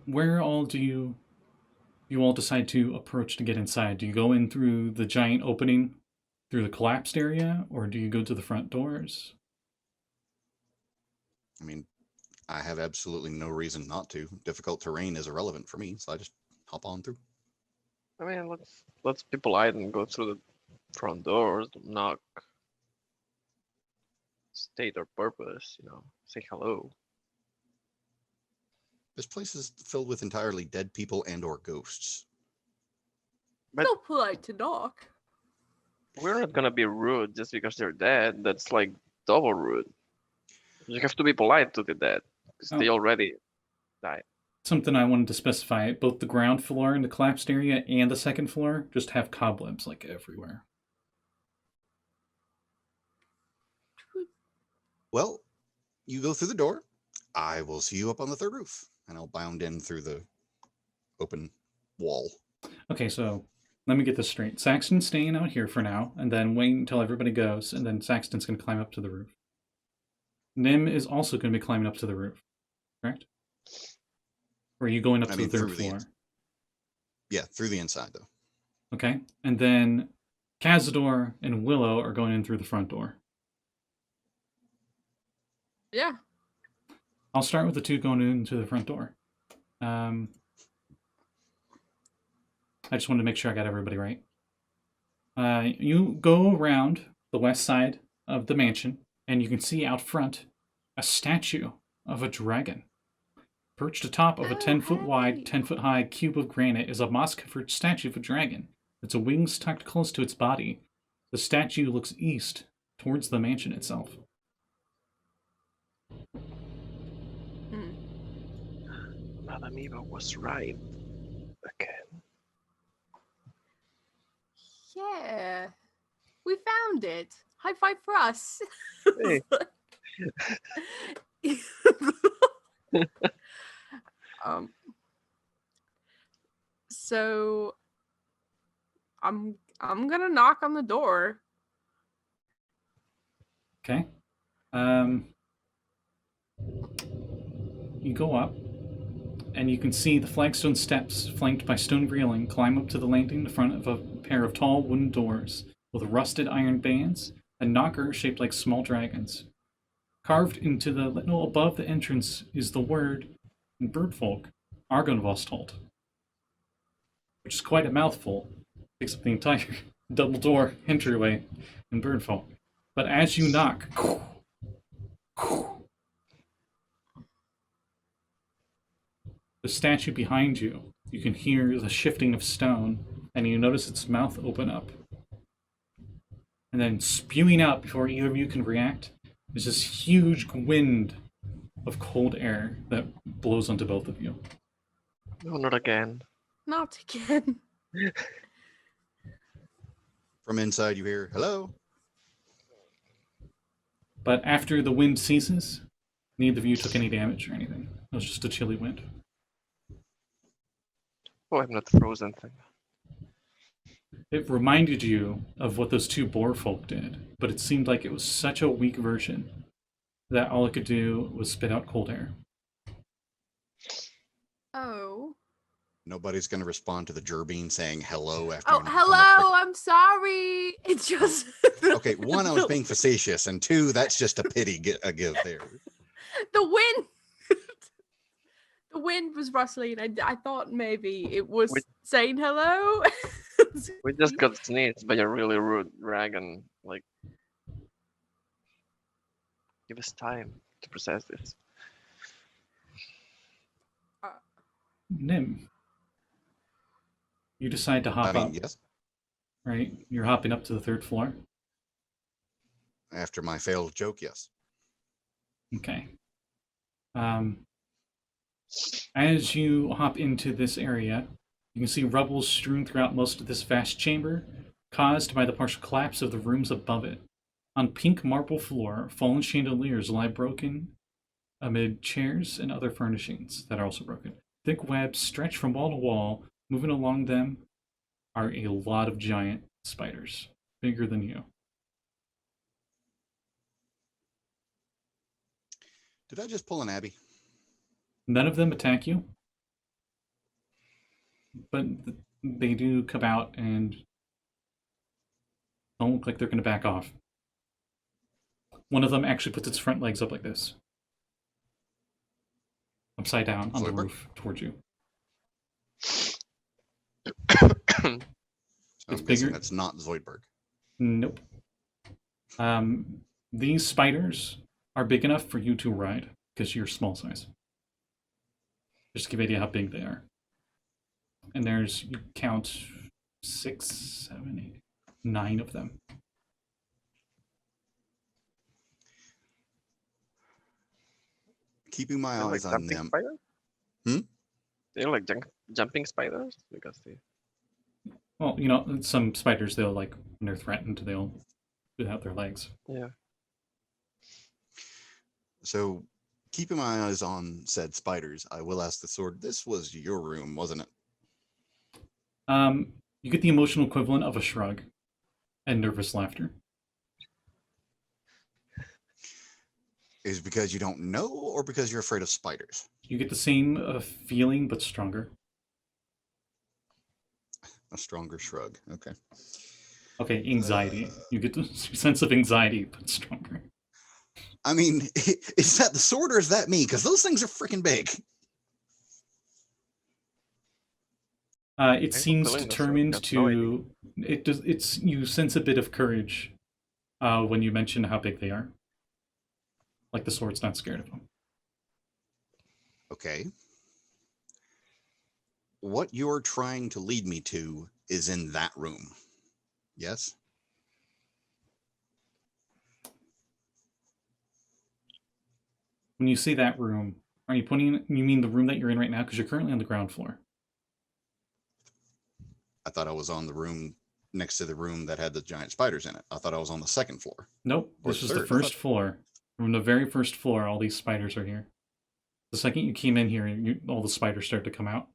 Where all do you all decide to approach to get inside? Do you go in through the giant opening through the collapsed area, or do you go to the front doors? I mean, I have absolutely no reason not to. Difficult terrain is irrelevant for me, so I just hop on through. I mean, let's be polite and go through the front doors, knock, state our purpose, say hello. This place is filled with entirely dead people and or ghosts. But- So polite to knock. We're not gonna be rude just because they're dead. That's like double rude. You have to be polite to the dead because they already died. Something I wanted to specify, both the ground floor in the collapsed area and the second floor just have cobwebs like everywhere. Well, you go through the door. I will see you up on the third roof, and I'll bound in through the open wall. Okay, so let me get this straight. Saxton's staying out here for now, and then wait until everybody goes, and then Saxton's going to climb up to the roof. Nyhm is also going to be climbing up to the roof, correct? Or are you going up to the third floor? Yeah, through the inside, though. Okay, and then Cazador and Willow are going in through the front door. Yeah. I'll start with the two going into the front door. I just wanted to make sure I got everybody right. You go around the west side of the mansion, and you can see out front a statue of a dragon. Perched atop of a 10-foot wide, 10-foot high cube of granite is a moss-covered statue of a dragon. Its wings tucked close to its body. The statue looks east, towards the mansion itself. Madame Eva was right. Again. Yeah. We found it. High five for us. Hey. So I'm gonna knock on the door. Okay. You go up, and you can see the flagstone steps, flanked by stone railing, climb up to the landing in front of a pair of tall wooden doors with rusted iron bands and knockers shaped like small dragons. Carved into the lintel above the entrance is the word, in birdfolk, Argonvostold, which is quite a mouthful. Takes up the entire double door entryway in birdfolk. But as you knock, the statue behind you, you can hear the shifting of stone, and you notice its mouth open up. And then spewing out before either of you can react is this huge wind of cold air that blows onto both of you. No, not again. Not again. From inside, you hear, hello? But after the wind ceases, neither of you took any damage or anything. It was just a chilly wind. Oh, I'm not frozen thing. It reminded you of what those two boar folk did, but it seemed like it was such a weak version that all it could do was spit out cold air. Oh. Nobody's going to respond to the Jerbeen saying hello after. Oh, hello. I'm sorry. It's just. Okay, one, I was being facetious, and two, that's just a pity a give there. The wind. The wind was rustling. I thought maybe it was saying hello. We just got sneezed by a really rude dragon. Like, give us time to process this. Nyhm, you decide to hop up, Yes. right? You're hopping up to the third floor. After my failed joke, yes. Okay. As you hop into this area, you can see rubble strewn throughout most of this vast chamber, caused by the partial collapse of the rooms above it. On pink marble floor, fallen chandeliers lie broken amid chairs and other furnishings that are also broken. Thick webs stretch from wall to wall. Moving along them are a lot of giant spiders, bigger than you. Did I just pull an Abby? None of them attack you, but they do come out and don't look like they're going to back off. One of them actually puts its front legs up like this, upside down on the Zoidberg? roof towards you. I'm It's guessing bigger. that's not Zoidberg. Nope. These spiders are big enough for you to ride because you're small size. Just to give you an idea how big they are. And there's, you count 6, 7, 8, 9 of them. Keeping my They're like eyes on jumping them. spiders? Hmm? They're like jumping spiders because they. Well, you know, some spiders, they'll like, when they're threatened, they'll without their legs. Yeah. So, keeping my eyes on said spiders, I will ask the sword. This was your room, wasn't it? You get the emotional equivalent of a shrug and nervous laughter. Is it because you don't know, or because you're afraid of spiders? You get the same feeling, but stronger. A stronger shrug. Okay. Okay, anxiety. You get the sense of anxiety, but stronger. I mean, is that the sword or is that me? Because those things are freaking big. It seems feeling the sword determined got no to. It does. It's you sense a bit of courage when you mention how big they are. Like the sword's not scared of them. Okay. What you're trying to lead me to is in that room. Yes? When you say that room, are you putting? You mean the room that you're in right now? Because you're currently on the ground floor. I thought I was on the room next to the room that had the giant spiders in it. I thought I was on the second floor. Nope. Or This is the third. first floor. From the very first floor, all these spiders are here. The second you came in here, all the spiders start to come out.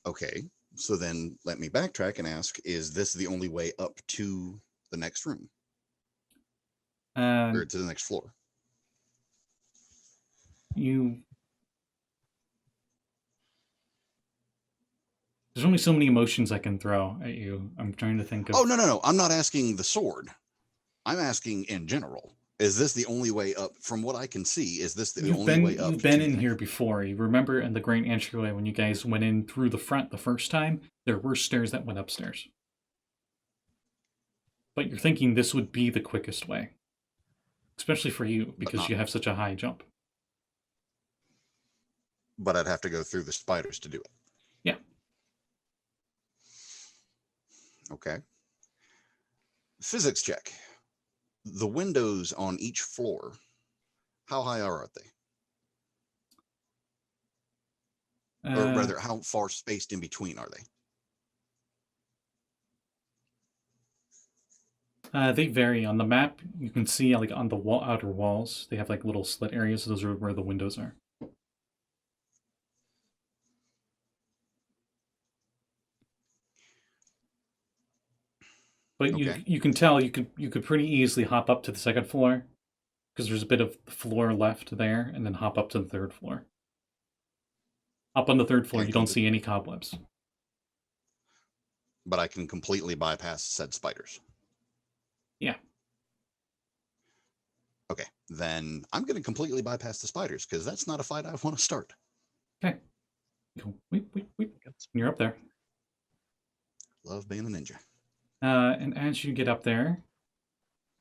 Okay. So then let me backtrack and ask, is this the only way up to the next room? Or to the next floor? There's only so many emotions I can throw at you. I'm trying to think of. Oh, no. I'm not asking the sword. I'm asking in general. Is this the only way up? From what I can see, is this the only way up? You've been to in the here next- before. You remember in the great entryway when you guys went in through the front the first time, there were stairs that went upstairs. But you're thinking this would be the quickest way. Especially for you, because you have such a high jump. But I'd have to go through the spiders to do it. Yeah. Okay. Physics check. The windows on each floor, how high are they? Or rather, how far spaced in between are they? They vary. On the map, you can see like on the outer walls, they have like little slit areas. Those are where the windows are. But Okay. you can tell you could pretty easily hop up to the second floor because there's a bit of floor left there, and then hop up to the third floor. Up on the third floor, you don't see any cobwebs. But I can completely bypass said spiders. Yeah. Okay, then I'm going to completely bypass the spiders because that's not a fight I want to start. Okay. Go. Wait. You're up there. Love being a ninja. And as you get up there,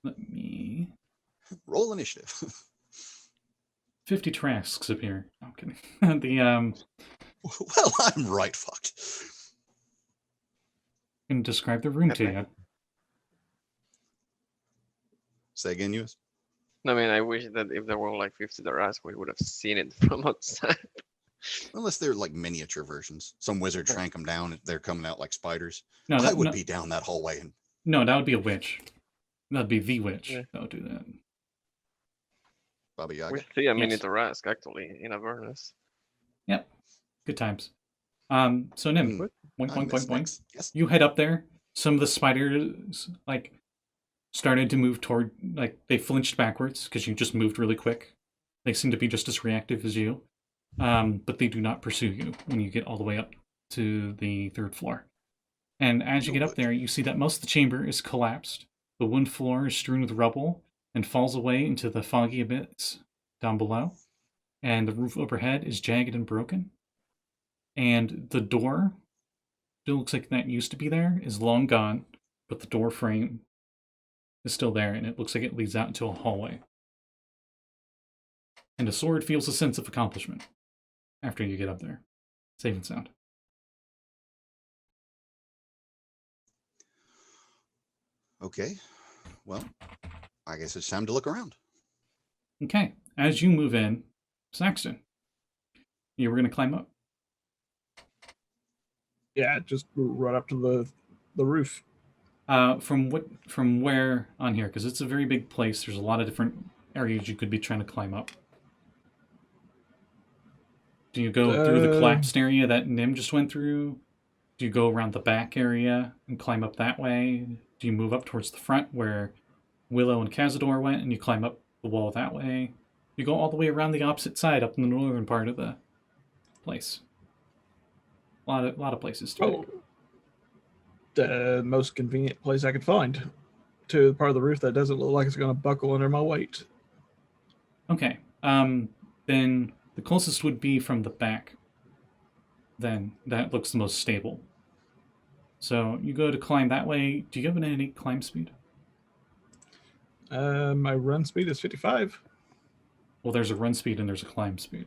let me... Roll initiative. 50 Trasks appear. No, I'm kidding. Well, I'm right fucked. Can describe the room to you. Say again, Lluis? I mean, I wish that if there were like 50 Daras, we would have seen it from outside. Unless they're like miniature versions. Some wizard shrank them down. They're coming out like spiders. No, I that, would no, be down that hallway. And no, that would be a witch. That'd be the witch Yeah. that would do that. Baba Yaga. We see a mini Yes. Darask actually in Avernus. Yep. Good times. So Nyhm, Mm. boink, I boink, miss boink, boink. Nyx. Yes. You head up there. Some of the spiders, like, started to move toward, like, they flinched backwards because you just moved really quick. They seem to be just as reactive as you. But they do not pursue you when you get all the way up to the 3rd floor. And as you Oh, get up good. there, you see that most of the chamber is collapsed. The wooden floor is strewn with rubble and falls away into the foggy abyss down below. And the roof overhead is jagged and broken. And the door, still looks like that used to be there, is long gone, but the door frame is still there, and it looks like it leads out into a hallway. And a sword feels a sense of accomplishment after you get up there. Safe and sound. Okay. Well, I guess it's time to look around. Okay, as you move in, Saxton, you were going to climb up. Yeah, just run up to the roof. From where on here? Because it's a very big place. There's a lot of different areas you could be trying to climb up. Do you go through the collapsed area that Nyhm just went through? Do you go around the back area and climb up that way? Do you move up towards the front where Willow and Cazador went and you climb up the wall that way? You go all the way around the opposite side up in the northern part of the place. A lot of places to Oh, the most convenient place I could find to the part of the roof that doesn't look like it's going to buckle under my weight. Okay. Then the closest would be from the back. Then that looks the most stable. So you go to climb that way. Do you have an innate climb speed? My run speed is 55. Well, there's a run speed and there's a climb speed.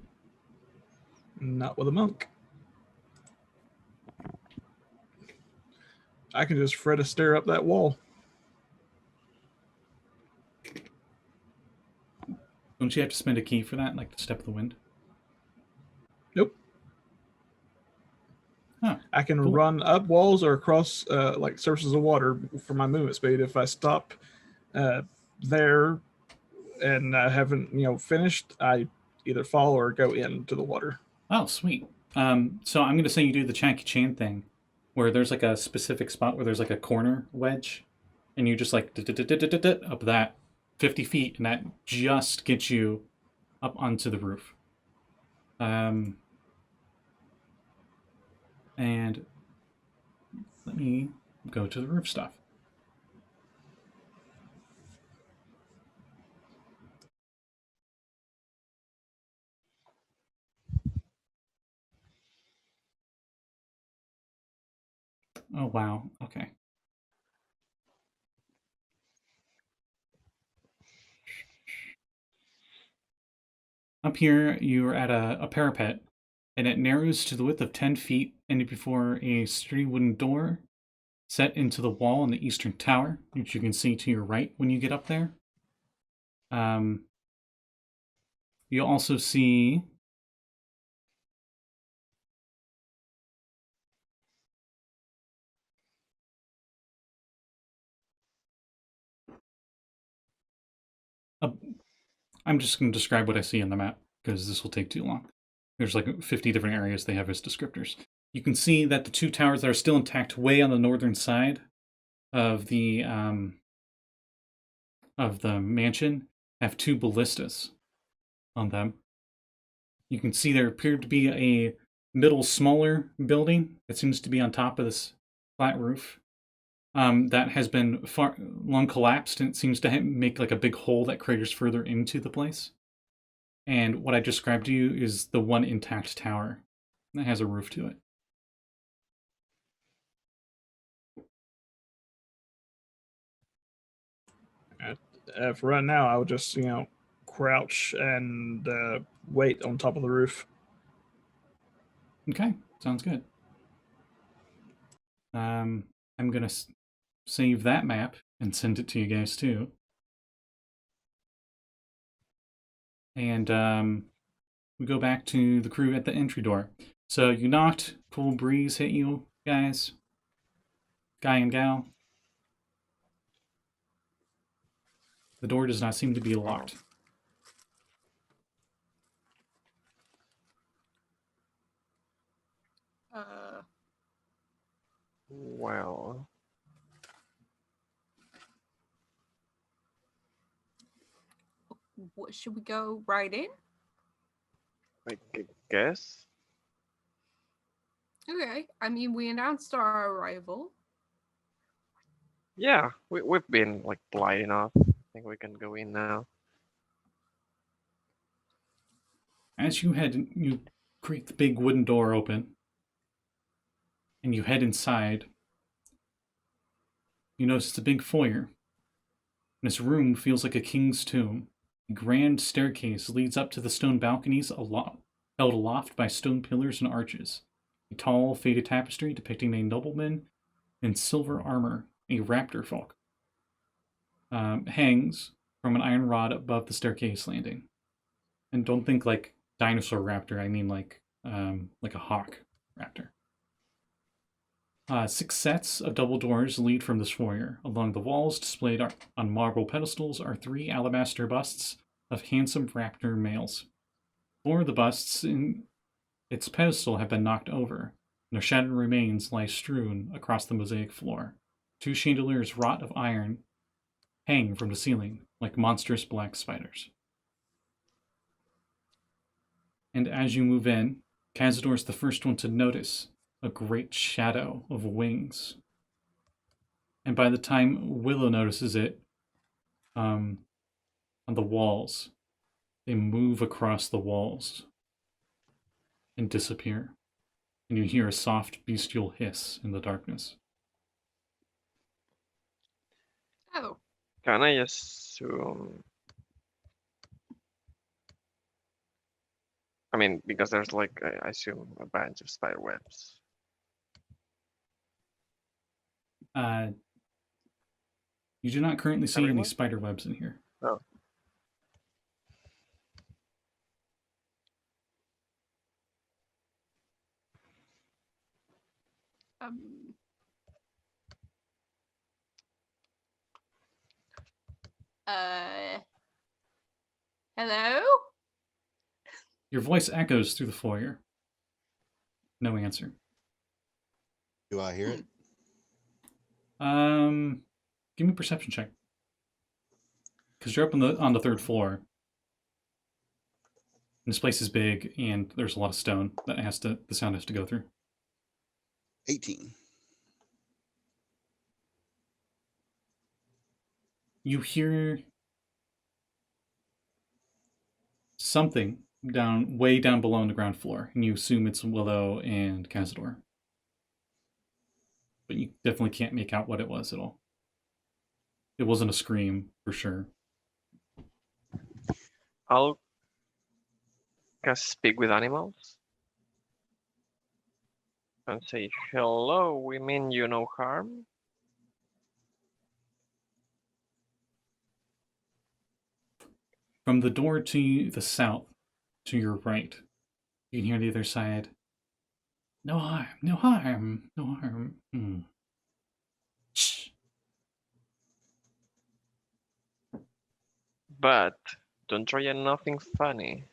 Not with a monk. I can just Fred Astaire up that wall. Don't you have to spend a key for that, like the Step of the Wind? Nope. Huh. I can Cool. run up walls or across like surfaces of water for my movement speed. If I stop there and I haven't finished, I either fall or go into the water. Oh, sweet. So I'm going to say you do the Jackie Chan thing, where there's like a specific spot where there's like a corner wedge, and you just like up that 50 feet, and that just gets you up onto the roof. And let me go to the roof stuff. Oh, wow. Okay. Up here, you're at a parapet, and it narrows to the width of 10 feet, and before a sturdy wooden door set into the wall in the eastern tower, which you can see to your right when you get up there. You'll also see I'm just going to describe what I see on the map, because this will take too long. There's like 50 different areas they have as descriptors. You can see that the two towers that are still intact way on the northern side of the mansion have two ballistas on them. You can see there appeared to be a middle smaller building that seems to be on top of this flat roof that has been long collapsed, and it seems to make like a big hole that craters further into the place. And what I described to you is the one intact tower that has a roof to it. For right now, I would just crouch and wait on top of the roof. Okay, sounds good. I'm gonna save that map and send it to you guys too. And we go back to the crew at the entry door. So you knocked, cool breeze hit you guys, guy and gal. The door does not seem to be locked. Well, What, should we go right in? I guess. Okay. I mean, we announced our arrival. Yeah, we've been like polite enough. I think we can go in now. As you creak the big wooden door open, and you head inside, you notice it's a big foyer. This room feels like a king's tomb. A grand staircase leads up to the stone balconies held aloft by stone pillars and arches. A tall, faded tapestry depicting a nobleman in silver armor, a raptor folk, hangs from an iron rod above the staircase landing. And don't think like dinosaur raptor, I mean like a hawk raptor. 6 sets of double doors lead from this foyer. Along the walls, displayed on marble pedestals, are 3 alabaster busts of handsome raptor males. 4 of the busts in its pedestal have been knocked over, and their shattered remains lie strewn across the mosaic floor. 2 chandeliers wrought of iron hang from the ceiling like monstrous black spiders. And as you move in, Cazador is the first one to notice a great shadow of wings. And by the time Willow notices it, on the walls, they move across the walls and disappear. And you hear a soft bestial hiss in the darkness. Oh. Can I assume? I mean, because there's like, I assume, a bunch of spider webs. You do not currently see any Everyone? spider webs in here. Oh. Hello? Your voice echoes through the foyer. No answer. Do I hear it? Give me a perception check. Because you're up on the 3rd floor. And this place is big, and there's a lot of stone that the sound has to go through. 18. You hear something way down below on the ground floor, and you assume it's Willow and Cazador. But you definitely can't make out what it was at all. It wasn't a scream, for sure. I'll cast Speak with Animals and say, hello, we mean you no harm. From the door to the south, to your right, you can hear the other side. No harm, no harm, no harm. Shh. But don't try nothing funny.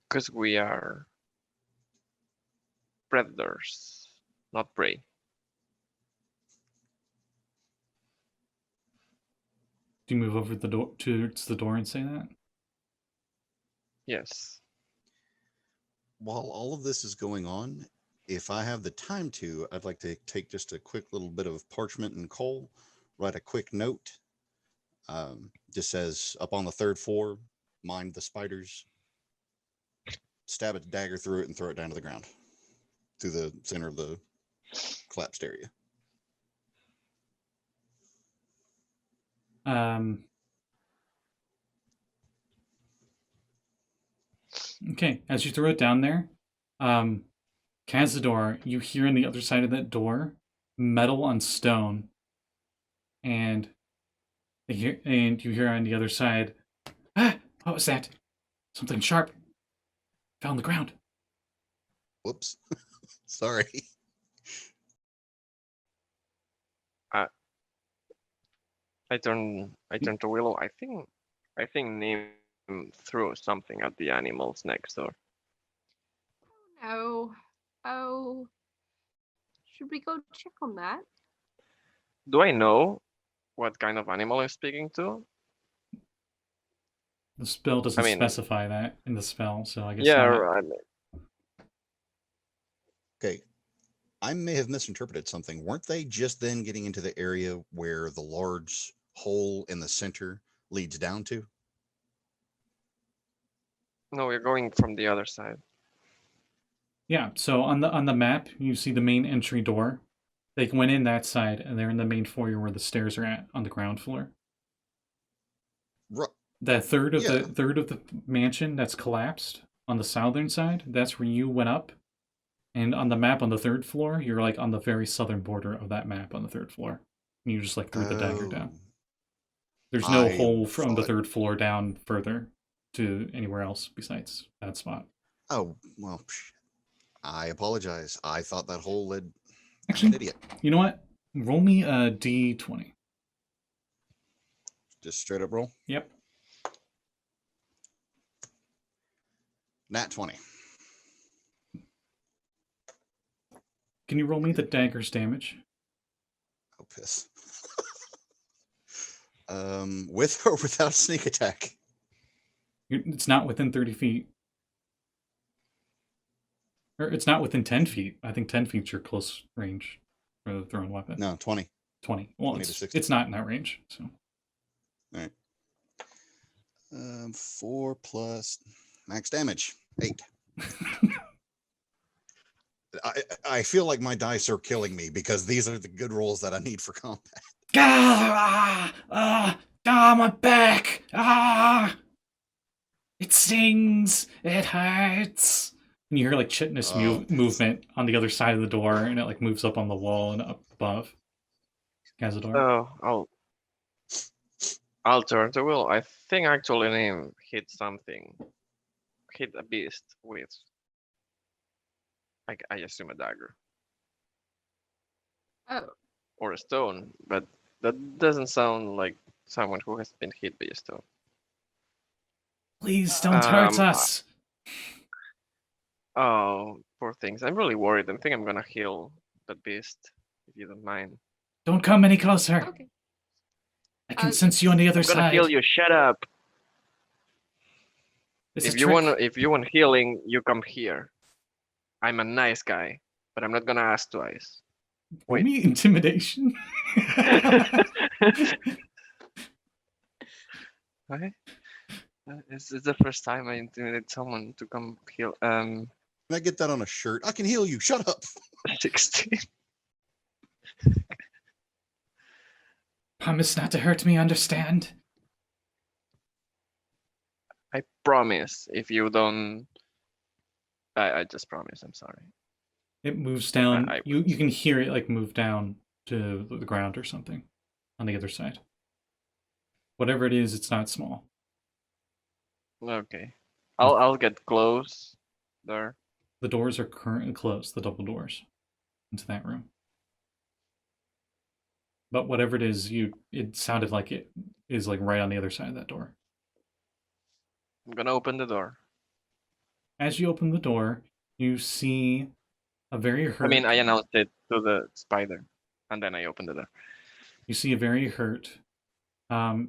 Because we are predators, not prey. Do you move over the door towards the door and say that? Yes. While all of this is going on, if I have the time to, I'd like to take just a quick little bit of parchment and coal, write a quick note. Just says, up on the 3rd floor, mind the spiders. Stab a dagger through it and throw it down to the ground. Through the center of the collapsed area. Okay, as you throw it down there, Cazador, you hear on the other side of that door, metal on stone, and And you hear on the other side, "Ah, what was that? Something sharp fell on the ground." Whoops. Sorry. I turn to Willow. I think Nyhm threw something at the animals next door. No. Oh. Should we go check on that? Do I know what kind of animal I'm speaking to? The spell doesn't I mean, specify that in the spell, so I guess yeah, not. right. Okay. I may have misinterpreted something. Weren't they just then getting into the area where the large hole in the center leads down to? No, we're going from the other side. Yeah, so on the map, you see the main entry door. They went in that side, and they're in the main foyer where the stairs are at on the ground floor. That third of the mansion that's collapsed on the southern side, that's where you went up. And on the map on the third floor, you're like on the very southern border of that map on the third floor. And you just like threw the dagger down. There's no hole from the third floor down further to anywhere else besides that spot. Oh, well, I apologize. I thought that hole led... Actually, I'm an idiot. You know what? Roll me a d20. Just straight up roll? Yep. Nat 20. Can you roll me the dagger's damage? Oh, piss. With or without sneak attack? It's not within 30 feet. Or it's not within 10 feet. I think 10 feet's your close range for the thrown weapon. No, 20. 20. Well, 20 to 60. it's not in that range. So. All right. 4 plus max damage. 8. I feel like my dice are killing me because these are the good rolls that I need for combat. My back! It stings! It hurts! And you hear like chitinous movement on the other side of the door, and it like moves up on the wall and up above. Cazador. Oh, I'll turn to Will. I think actually Nyhm hit something. Hit a beast with, I assume, a dagger. Oh. Or a stone, but that doesn't sound like someone who has been hit by a stone. Please don't hurt us. Oh, poor things. I'm really worried. I think I'm gonna heal that beast, if you don't mind. Don't come any closer. Okay. I can sense you on the other side. I'm gonna heal you. Shut up. If you want healing, you come here. I'm a nice guy, but I'm not gonna ask twice. Wait. Me intimidation. Right? It's the first time I intimidate someone to come heal. Can I get that on a shirt? I can heal you. Shut up. 16. Promise not to hurt me, understand? I promise. If you don't, I just promise. I'm sorry. It moves down. You can hear it like move down to the ground or something on the other side. Whatever it is, it's not small. Okay, I'll get close there. The doors are currently closed. The double doors into that room. But whatever it is, it sounded like it is like right on the other side of that door. I'm gonna open the door. As you open the door, you see a very hurt... I mean, I announced it to the spider, and then I opened the door. You see a very hurt,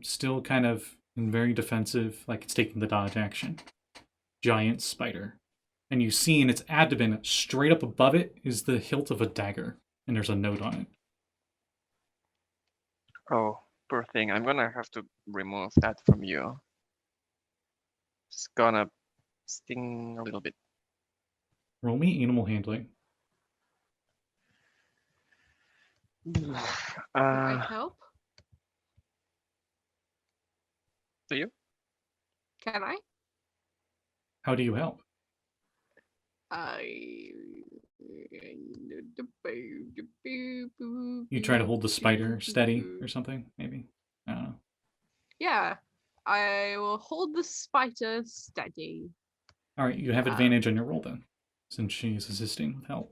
still kind of very defensive, like it's taking the dodge action, giant spider. And you see in its abdomen, straight up above it, is the hilt of a dagger, and there's a note on it. Oh, poor thing. I'm gonna have to remove that from you. It's gonna sting a little bit. Roll me animal handling. Can I help? Do you? Can I? How do you help? You try to hold the spider steady or something, maybe? I don't know. Yeah. I will hold the spider steady. All right, you have advantage on your roll then, since she's assisting with help.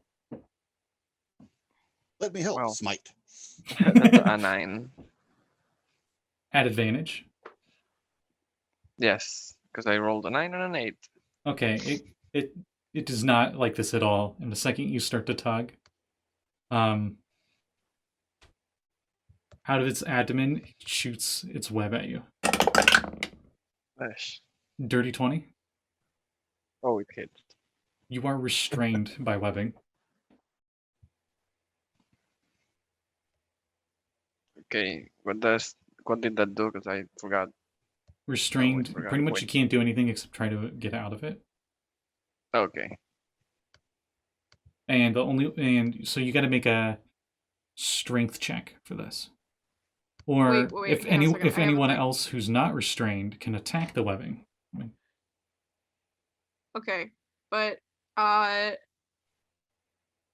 Let me help. Well. Smite. That's a 9. At advantage. Yes, because I rolled a 9 and an 8. Okay, it does not like this at all. And the second you start to tug, out of its abdomen, it shoots its web at you. Gosh. Dirty 20. Oh, it hit. You are restrained by webbing. Okay, what did that do? Because I forgot. Restrained, forgot. pretty much Wait. you can't do anything except try to get out of it. Okay. And so you got to make a strength check for this. Or Wait, if hang on a second. I have a anyone thing. else who's not restrained can attack the webbing. Okay, but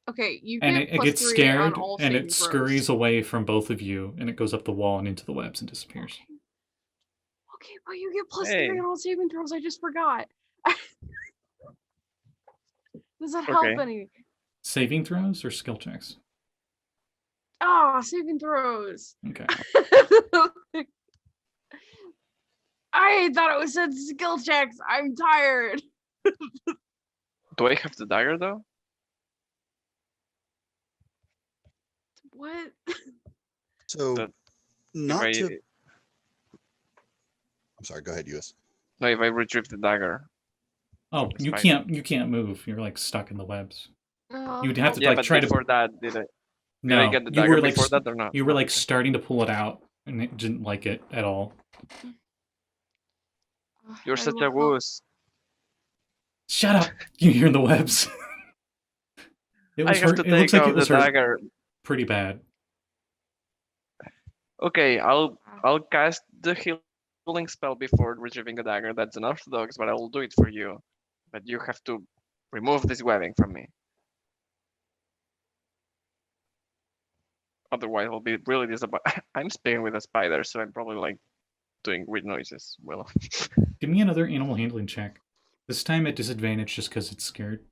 okay, you And get it plus gets 3 on scared all and saving it scurries throws. away from both of you and it goes up the wall and into the webs and disappears. Okay, but you get plus Hey. 3 on all saving throws. I just forgot. Does that help Okay. any? Saving throws or skill checks? Ah, saving throws. Okay. I thought it said skill checks. I'm tired. Do I have the dagger though? What? So, That- not if I, to. I'm sorry. Go ahead, US. No, if I retrieve the dagger. Oh, the you spider. can't move. You're like stuck in the webs. Oh, You'd have to Yeah, like but try to. before that, did I No, get the you dagger were like before that or not? you were like Okay. starting to pull it out and it didn't like it at all. You're I such will a help. wuss. Shut up! You're in the webs. It I was have hurt. to It looks take like it out was the hurt dagger. pretty bad. Okay, I'll cast the healing spell before retrieving the dagger. That's unorthodox, but I will do it for you. But you have to remove this webbing from me. Otherwise, I'll be really disappointed. I'm speaking with a spider, so I'm probably like doing weird noises. Willow. Give me another animal handling check. This time at disadvantage just because it's scared.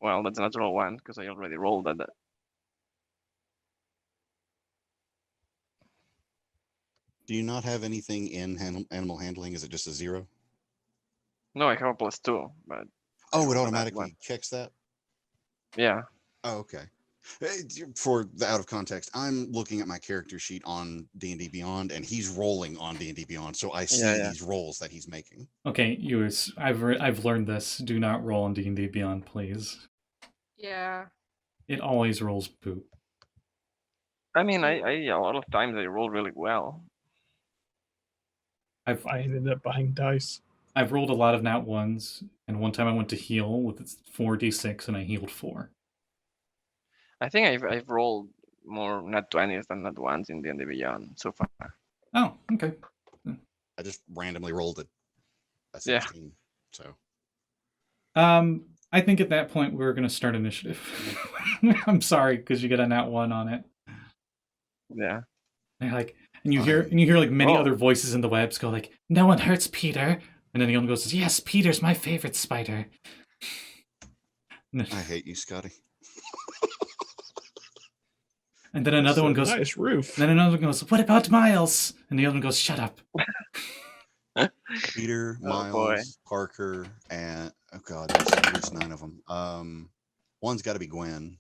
Well, that's a natural one because I already rolled that. Do you not have anything in animal handling? Is it just a 0? No, I have a +2, but Oh, it rolled a bad automatically one. checks that? Yeah. Oh, okay. For the out of context, I'm looking at my character sheet on D&D Beyond, and he's rolling on D&D Beyond, so I see Yeah. these rolls that he's making. Okay, Lluis, I've learned this. Do not roll on D&D Beyond, please. Yeah. It always rolls poop. I mean, I a lot of times I roll really well. I've I ended up buying dice. I've rolled a lot of nat ones, and one time I went to heal with 4d6 and I healed 4. I think I've rolled more nat 20s than nat 1s in D&D Beyond so far. Oh, okay. I just randomly rolled a Yeah. 16, so. I think at that point we're gonna start initiative. I'm sorry, because you get a nat 1 on it. Yeah. And you're like, and you hear like many Oh. other voices in the webs go like, "No one hurts Peter," and then the other one goes, "Yes, Peter's my favorite spider." I hate you, Scotty. And then another one goes, Nice roof. then another one goes, "What about Miles?" And the other one goes, "Shut up." Peter, Oh, Miles, boy. Parker, and oh god, there's 9 of them. One's got to be Gwen.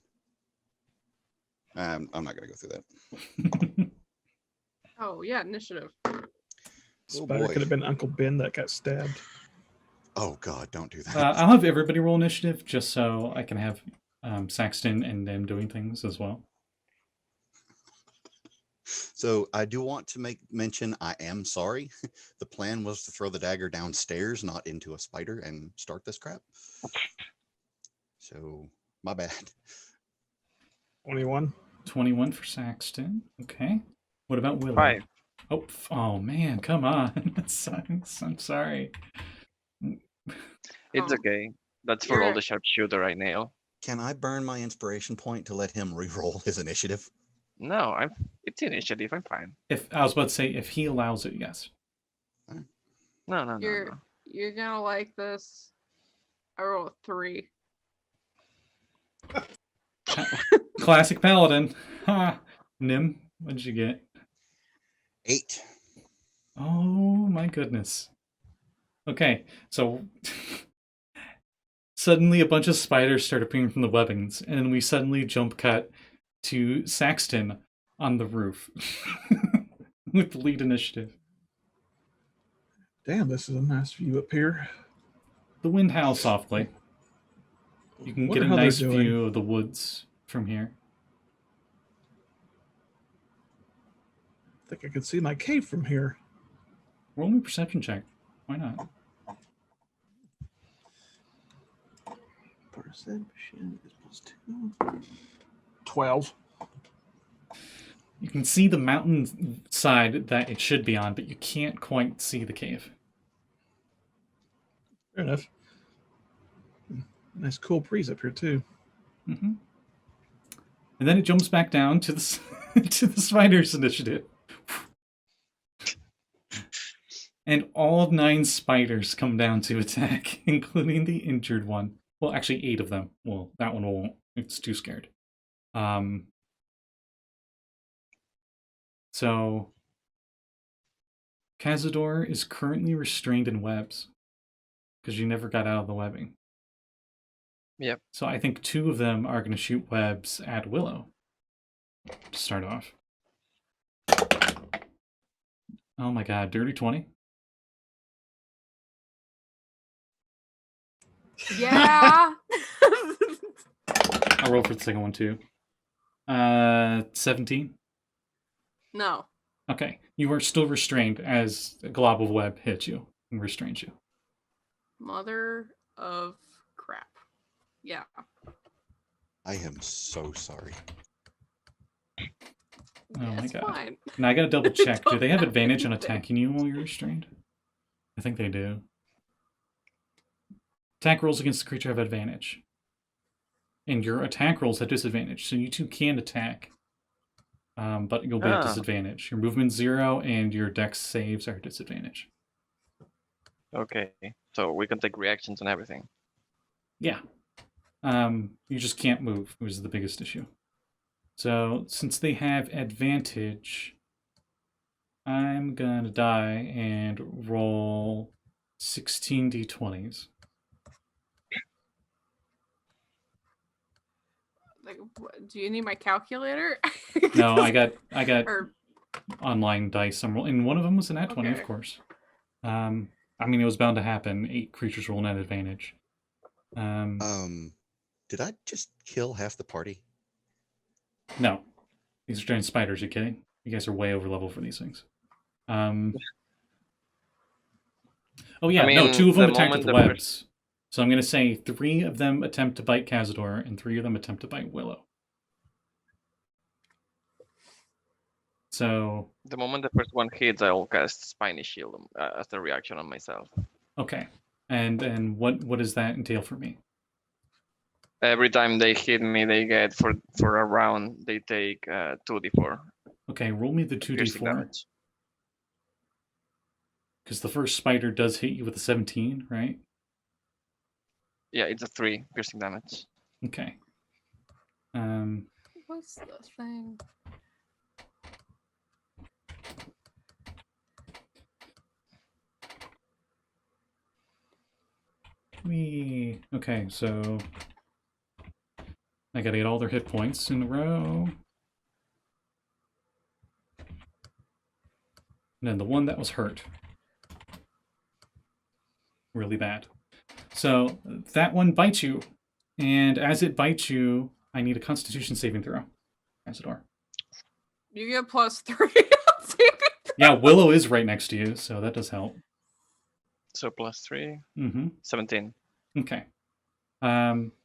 I'm not gonna go through that. Oh yeah, initiative. Spider boy. could have been Uncle Ben that got stabbed. Oh god, don't do that. I'll have everybody roll initiative just so I can have Saxton and them doing things as well. So I do want to make mention, I am sorry. The plan was to throw the dagger downstairs, not into a spider, and start this crap. So my bad. 21. 21 for Saxton. Okay. What about Willow? 5. Oh man, come on. That sucks. I'm sorry. It's Oh. okay. That's for all You're- the sharpshooter I nail. Can I burn my inspiration point to let him re-roll his initiative? No, It's initiative. I'm fine. If I was about to say, if he allows it, yes. No. You're gonna like this. I rolled a 3. Classic Paladin. Ha! Nyhm, what did you get? 8. Oh my goodness. Okay, so suddenly a bunch of spiders start appearing from the webbings, and then we suddenly jump cut to Saxton on the roof with the lead initiative. Damn, this is a nice view up here. The wind howls softly. You can Wonder get a how they're nice doing. view of the woods from here. I think I could see my cave from here. Roll me a perception check. Why not? Perception is +2. 12. You can see the mountain side that it should be on, but you can't quite see the cave. Fair enough. Nice cool breeze up here too. Mm-hmm. And then it jumps back down to the to the spiders initiative. And all 9 spiders come down to attack, including the injured one. Well, actually 8 of them. Well, that one won't. It's too scared. So Cazador is currently restrained in webs because you never got out of the webbing. Yep. So I think 2 of them are going to shoot webs at Willow to start off. Oh my god, dirty 20. Yeah. I'll roll for the second one too. 17. No. Okay, you are still restrained as a glob of web hits you and restrains you. Mother of crap. Yeah. I am so sorry. Oh my It's god. fine. Now I gotta double check. Do Don't they have have advantage on anything. attacking you while you're restrained? I think they do. Attack rolls against the creature have advantage. And your attack rolls have disadvantage, so you 2 can attack. But you'll be at disadvantage. Your movement's 0 and your dex saves are at disadvantage. Okay, so we can take reactions and everything. Yeah. You just can't move, was the biggest issue. So, since they have advantage, I'm gonna die and roll 16 d20s. Like, do you need my calculator? No, I got Or, online dice. And one of them was an nat 20, of Okay. course. I mean, it was bound to happen. 8 creatures roll an advantage. Did I just kill half the party? No. These are giant spiders, you kidding? You guys are way over level for these things. Oh yeah, I no, mean, 2 of them the attacked with moment the the first- webs. So I'm going to say 3 of them attempt to bite Cazador, and 3 of them attempt to bite Willow. So, The moment the first one hits, I'll cast Spiny Shield as a reaction on myself. okay. And what does that entail for me? Every time they hit me, they get for a round. They take 2d4 Okay, roll me the piercing 2d4. damage. Because the first spider does hit you with a 17, right? Yeah, it's a 3 piercing damage. Okay. what's the thing? Okay, so I gotta get all their hit points in a row. And then the one that was hurt. Really bad. So that one bites you, and as it bites you, I need a Constitution saving throw. Cazador. You get +3 on saving throw. Yeah, Willow is right next to you, so that does help. So +3, Mm-hmm. 17. Okay.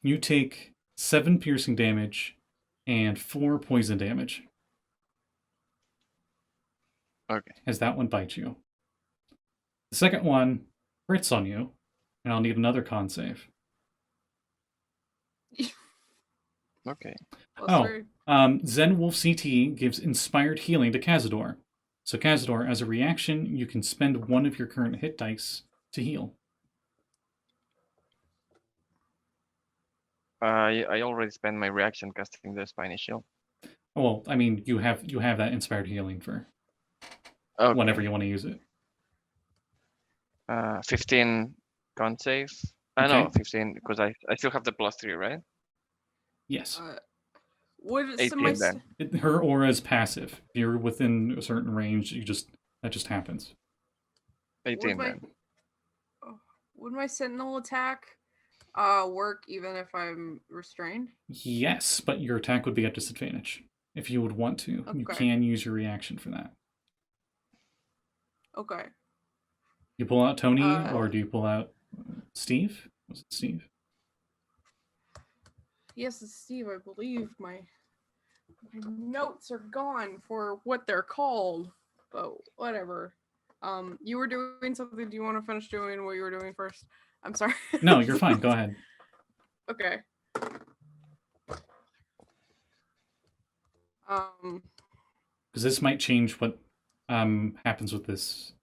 You take 7 piercing damage and 4 poison damage Okay. as that one bites you. The second one crits on you, and I'll need another con save. Okay. +3. Zen Wolf CT gives inspired healing to Cazador. So Cazador, as a reaction, you can spend one of your current hit dice to heal. I already spent my reaction casting the Spiny Shield. Well, I mean, you have that inspired healing for Okay. whenever you want to use it. 15 con save. Okay. No, 15 because I still have the +3, right? Yes. Would 18 then. Her aura is passive. If you're within a certain range, that just happens. 18 then. Would my sentinel attack work even if I'm restrained? Yes, but your attack would be at disadvantage. If you would want to, you Okay. can use your reaction for that. Okay. You pull out Tony, or do you pull out Steve? Was it Steve? Yes, it's Steve. I believe my notes are gone for what they're called, but whatever. You were doing something. Do you want to finish doing what you were doing first? I'm sorry. No, you're fine. Go ahead. Okay. Because this might change what happens with this.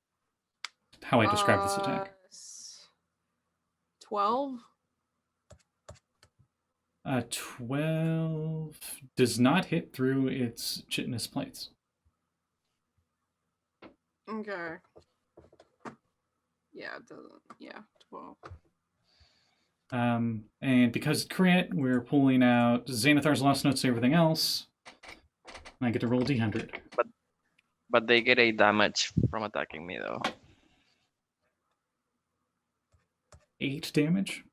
How I describe this attack. 12. 12 does not hit through its chitinous plates. Okay. Yeah, it doesn't. Yeah, 12. And because crit, we're pulling out Xanathar's Lost Notes and everything else. And I get to roll D100. But they get 8 damage from attacking me though. 8 damage.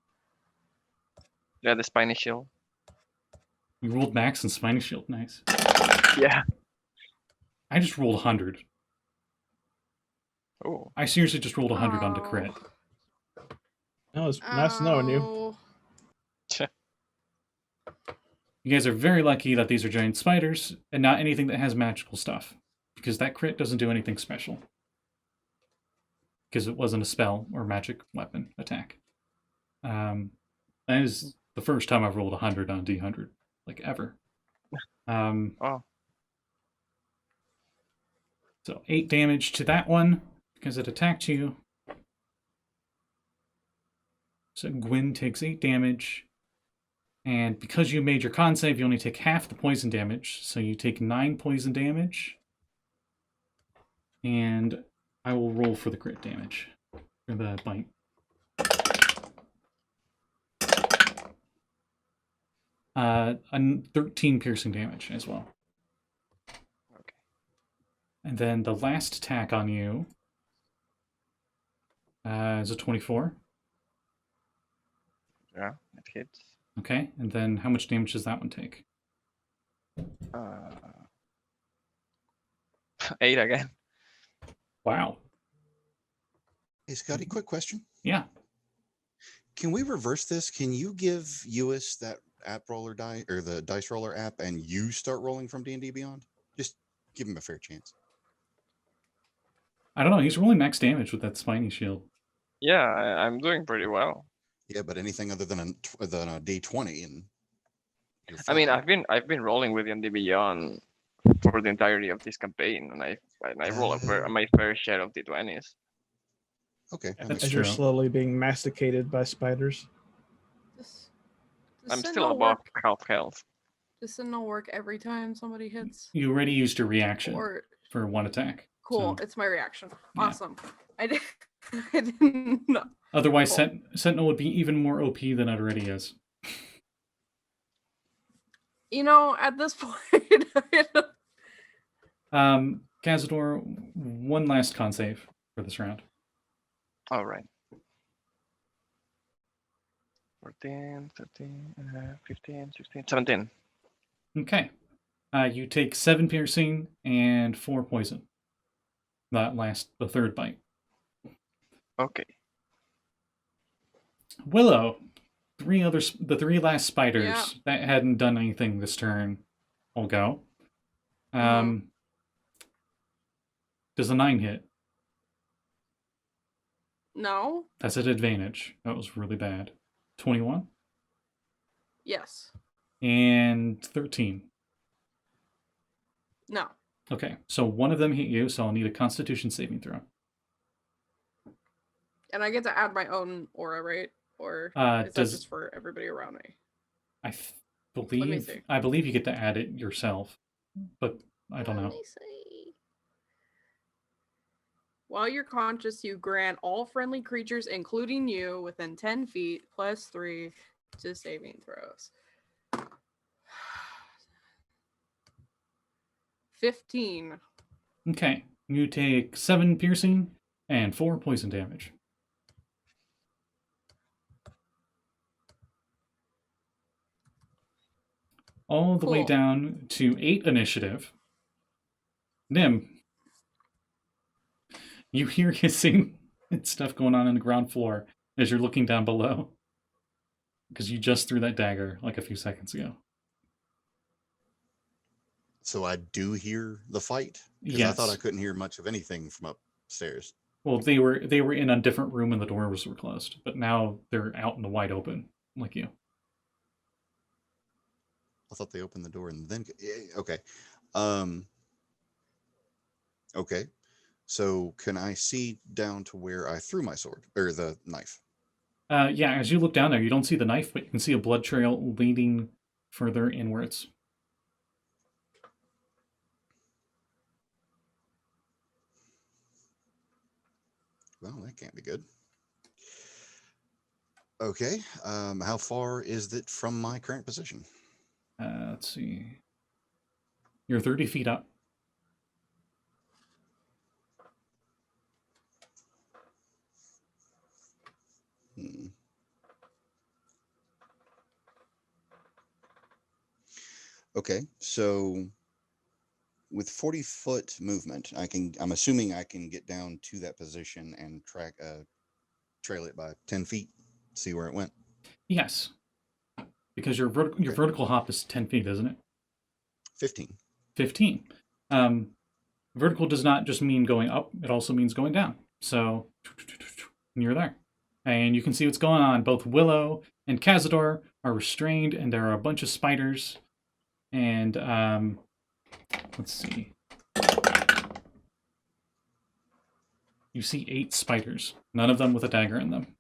Yeah, the Spiny Shield. You rolled max and Spiny Shield. Nice. Yeah. I just rolled 100. Oh. I seriously just rolled 100 onto crit. No, it's nice knowing you. Oh. You guys are very lucky that these are giant spiders and not anything that has magical stuff. Because that crit doesn't do anything special. Because it wasn't a spell or magic weapon attack. That is the first time I've rolled 100 on D100. Like, ever. Oh. So 8 damage to that one because it attacked you. So Gwyn takes 8 damage. And because you made your con save, you only take half the poison damage. So you take 9 poison damage. And I will roll for the crit damage. For the bite. And 13 piercing damage as well. Okay. And then the last attack on you is a 24. Yeah, it hits. Okay, and then how much damage does that one take? 8 again. Wow. Hey, Scotty, quick question. Yeah. Can we reverse this? Can you give Lluis that app roller die or the dice roller app and you start rolling from D&D Beyond? Just give him a fair chance. I don't know, he's rolling max damage with that spiny shield. Yeah, I'm doing pretty well. Yeah, but anything other than a D20 and you're I mean, fine. I've been rolling with D&D Beyond for the entirety of this campaign, and I roll my fair share of D20s. Okay. that That's makes As sense. you're true. slowly being masticated by spiders. Does I'm still sentinel above work? half health. Does sentinel work every time somebody hits? You already used your reaction Or for one attack. cool, so- it's my reaction. Yeah. Awesome. I didn't know. Otherwise, Cool. Sentinel would be even more OP than it already is. You know, at this point, Cazador, one last con save for this round. All right. 14, 13, 15, 16, 17. Okay. You take 7 piercing and 4 poison. The third bite. Okay. Willow, the 3 last spiders Yeah. that hadn't done anything this turn will go. Does a 9 hit? no. That's at advantage. That was really bad. 21? Yes. and 13. No. Okay, so one of them hit you, so I'll need a Constitution saving throw. And I get to add my own aura, right? Or is that Does just for everybody around me? believe see. you get to add it yourself, but I don't know. Let me see. While you're conscious, you grant all friendly creatures, including you, within 10 feet, +3 to saving throws. 15. Okay, you take 7 piercing and 4 poison damage. All the way Cool. down to 8 initiative. Nyhm, you hear hissing and stuff going on the ground floor as you're looking down below. Because you just threw that dagger like a few seconds ago. So I do hear the fight? Because Yes. I thought I couldn't hear much of anything from upstairs. Well, they were in a different room and the doors were closed, but now they're out in the wide open, like you. I thought they opened the door and then... Okay. Okay. So can I see down to where I threw my sword? Or the knife? Yeah, as you look down there, you don't see the knife, but you can see a blood trail leading further inwards. Well, that can't be good. Okay. How far is it from my current position? Let's see. You're 30 feet up. Okay, so with 40-foot movement, I'm assuming I can get down to that position and trail it by 10 feet, see where it went. Yes. Because your vertical hop is 10 feet, isn't it? 15. 15. Vertical does not just mean going up, it also means going down. So, you're there. And you can see what's going on. Both Willow and Cazador are restrained, and there are a bunch of spiders. And, let's see. You see 8 spiders, none of them with a dagger in them.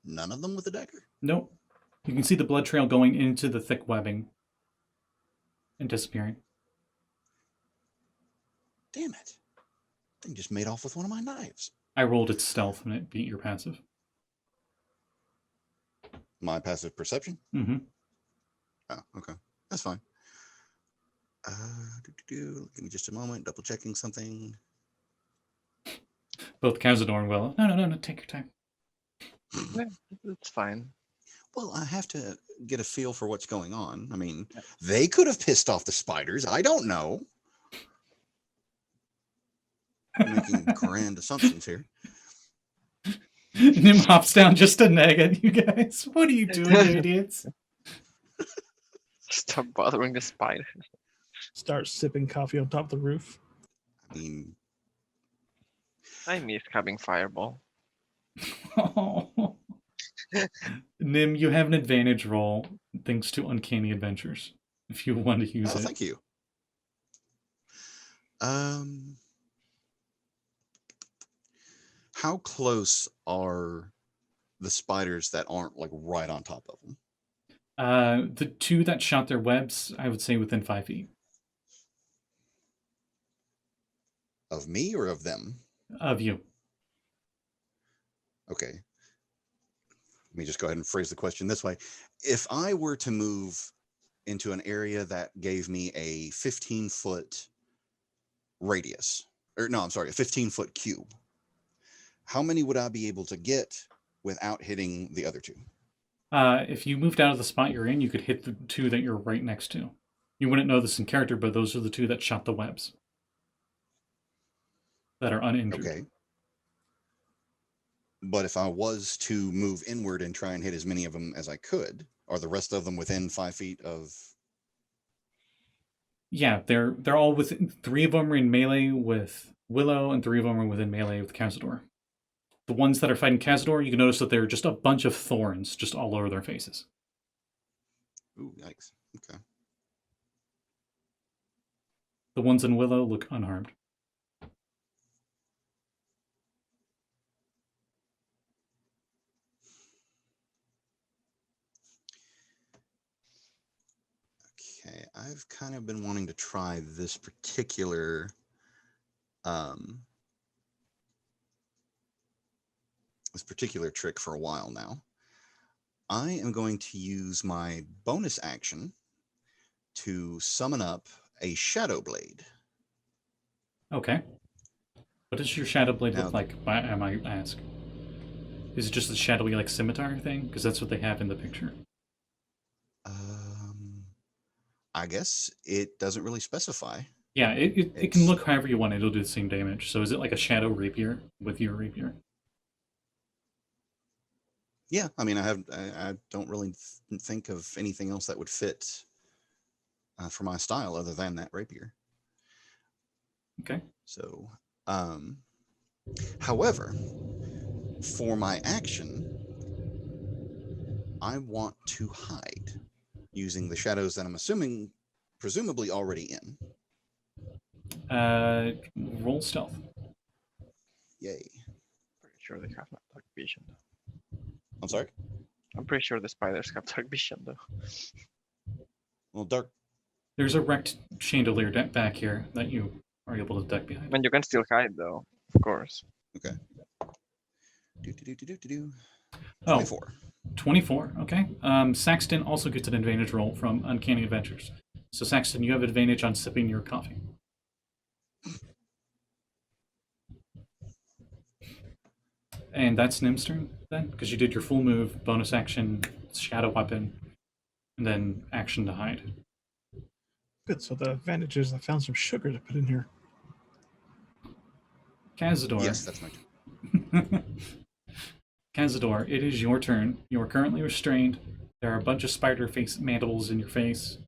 None of them with a dagger? Nope. You can see the blood trail going into the thick webbing and disappearing. Damn it. Thing just made off with one of my knives. I rolled its stealth and it beat your passive. My passive perception? Mm-hmm. Oh, okay. That's fine. Give me just a moment. Double checking something. Both Cazador and Willow. No. Take your time. Yeah, it's fine. Well, I have to get a feel for what's going on. I mean, they could have pissed off the spiders. I don't know. I'm making grand assumptions here. Nyhm hops down just to nag at you guys. What are you doing, you idiots? Stop bothering the spider. Start sipping coffee on top of the roof. I mean, I miss having fireball. Oh. Nyhm, you have an advantage roll thanks to Uncanny Adventures, if you want to use it. Thank you. How close are the spiders that aren't like right on top of them? The 2 that shot their webs, I would say within 5 feet. Of me or of them? Of you. Okay. Let me just go ahead and phrase the question this way. If I were to move into an area that gave me a 15-foot radius, or no, I'm sorry, a 15-foot cube, how many would I be able to get without hitting the other 2? If you moved out of the spot you're in, you could hit the 2 that you're right next to. You wouldn't know this in character, but those are the 2 that shot the webs. That are uninjured. Okay. But if I was to move inward and try and hit as many of them as I could, are the rest of them within 5 feet of... Yeah, they're all within... 3 of them are in melee with Willow, and 3 of them are within melee with Cazador. the ones that are fighting Cazador, you can notice that there are just a bunch of thorns just all over their faces. Ooh, yikes. Okay. The ones in Willow look unharmed. Okay, I've kind of been wanting to try this particular trick for a while now. I am going to use my bonus action to summon up a Shadow Blade. Okay. What does your Shadow Blade Now- look like, I might ask? Is it just the shadowy, like, scimitar thing? Because that's what they have in the picture. I guess it doesn't really specify. Yeah, it can It's- look however you want. It'll do the same damage. So is it like a Shadow Rapier with your Rapier? Yeah, I mean, I don't really think of anything else that would fit for my style other than that rapier. Okay. So, however, for my action, I want to hide using the shadows that I'm presumably already in. Roll stealth. Yay. Pretty sure they have dark vision. I'm sorry? I'm pretty sure the spiders have dark vision though. Well, dark. There's a wrecked chandelier back here that you are able to duck I behind. mean, you can still hide though, of course. Okay. Do. Oh, 24. 24. Okay. Saxton also gets an advantage roll from Uncanny Adventures. So Saxton, you have advantage on sipping your coffee. And that's Nym's turn then, because you did your full move, bonus action, shadow weapon, and then action to hide. Good. So the advantage is I found some sugar to put in here. Cazador. Yes, that's my turn. Cazador, it is your turn. You are currently restrained. There are a bunch of spider face mandibles in your face.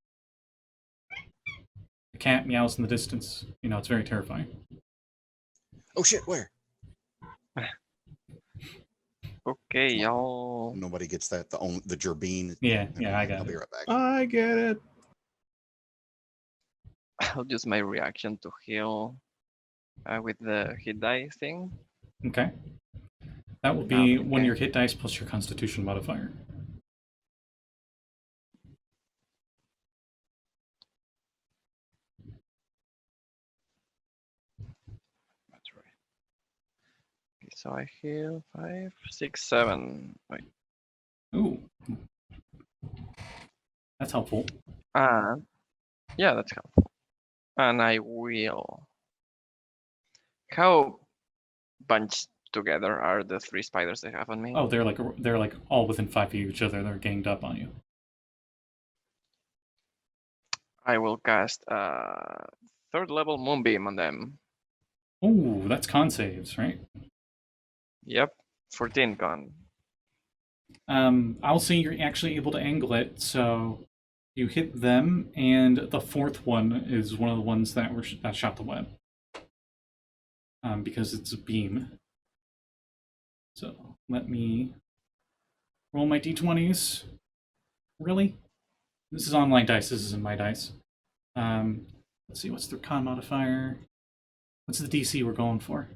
The cat meows in the distance. You know, it's very terrifying. Oh shit, where? Okay, y'all. Nobody gets that. The Jerbeen. Yeah, I got I'll be it. right back. I get it. I'll use my reaction to heal with the hit die thing. Okay. That will be Okay. one of your hit dice plus your constitution modifier. That's right. Okay, so I heal 5, 6, 7. Wait. Ooh. That's helpful. Yeah, that's helpful. And I will. How bunched together are the 3 spiders they have on me? Oh, they're like all within 5 feet of each other. They're ganged up on you. I will cast 3rd level Moonbeam on them. Ooh, that's con saves, right? Yep, 14 con. I'll say you're actually able to angle it, so you hit them, and the 4th one is one of the ones that shot the web. Because it's a beam. So let me roll my d20s. Really? This is online dice. This isn't my dice. Let's see. What's the con modifier? What's the DC we're going for?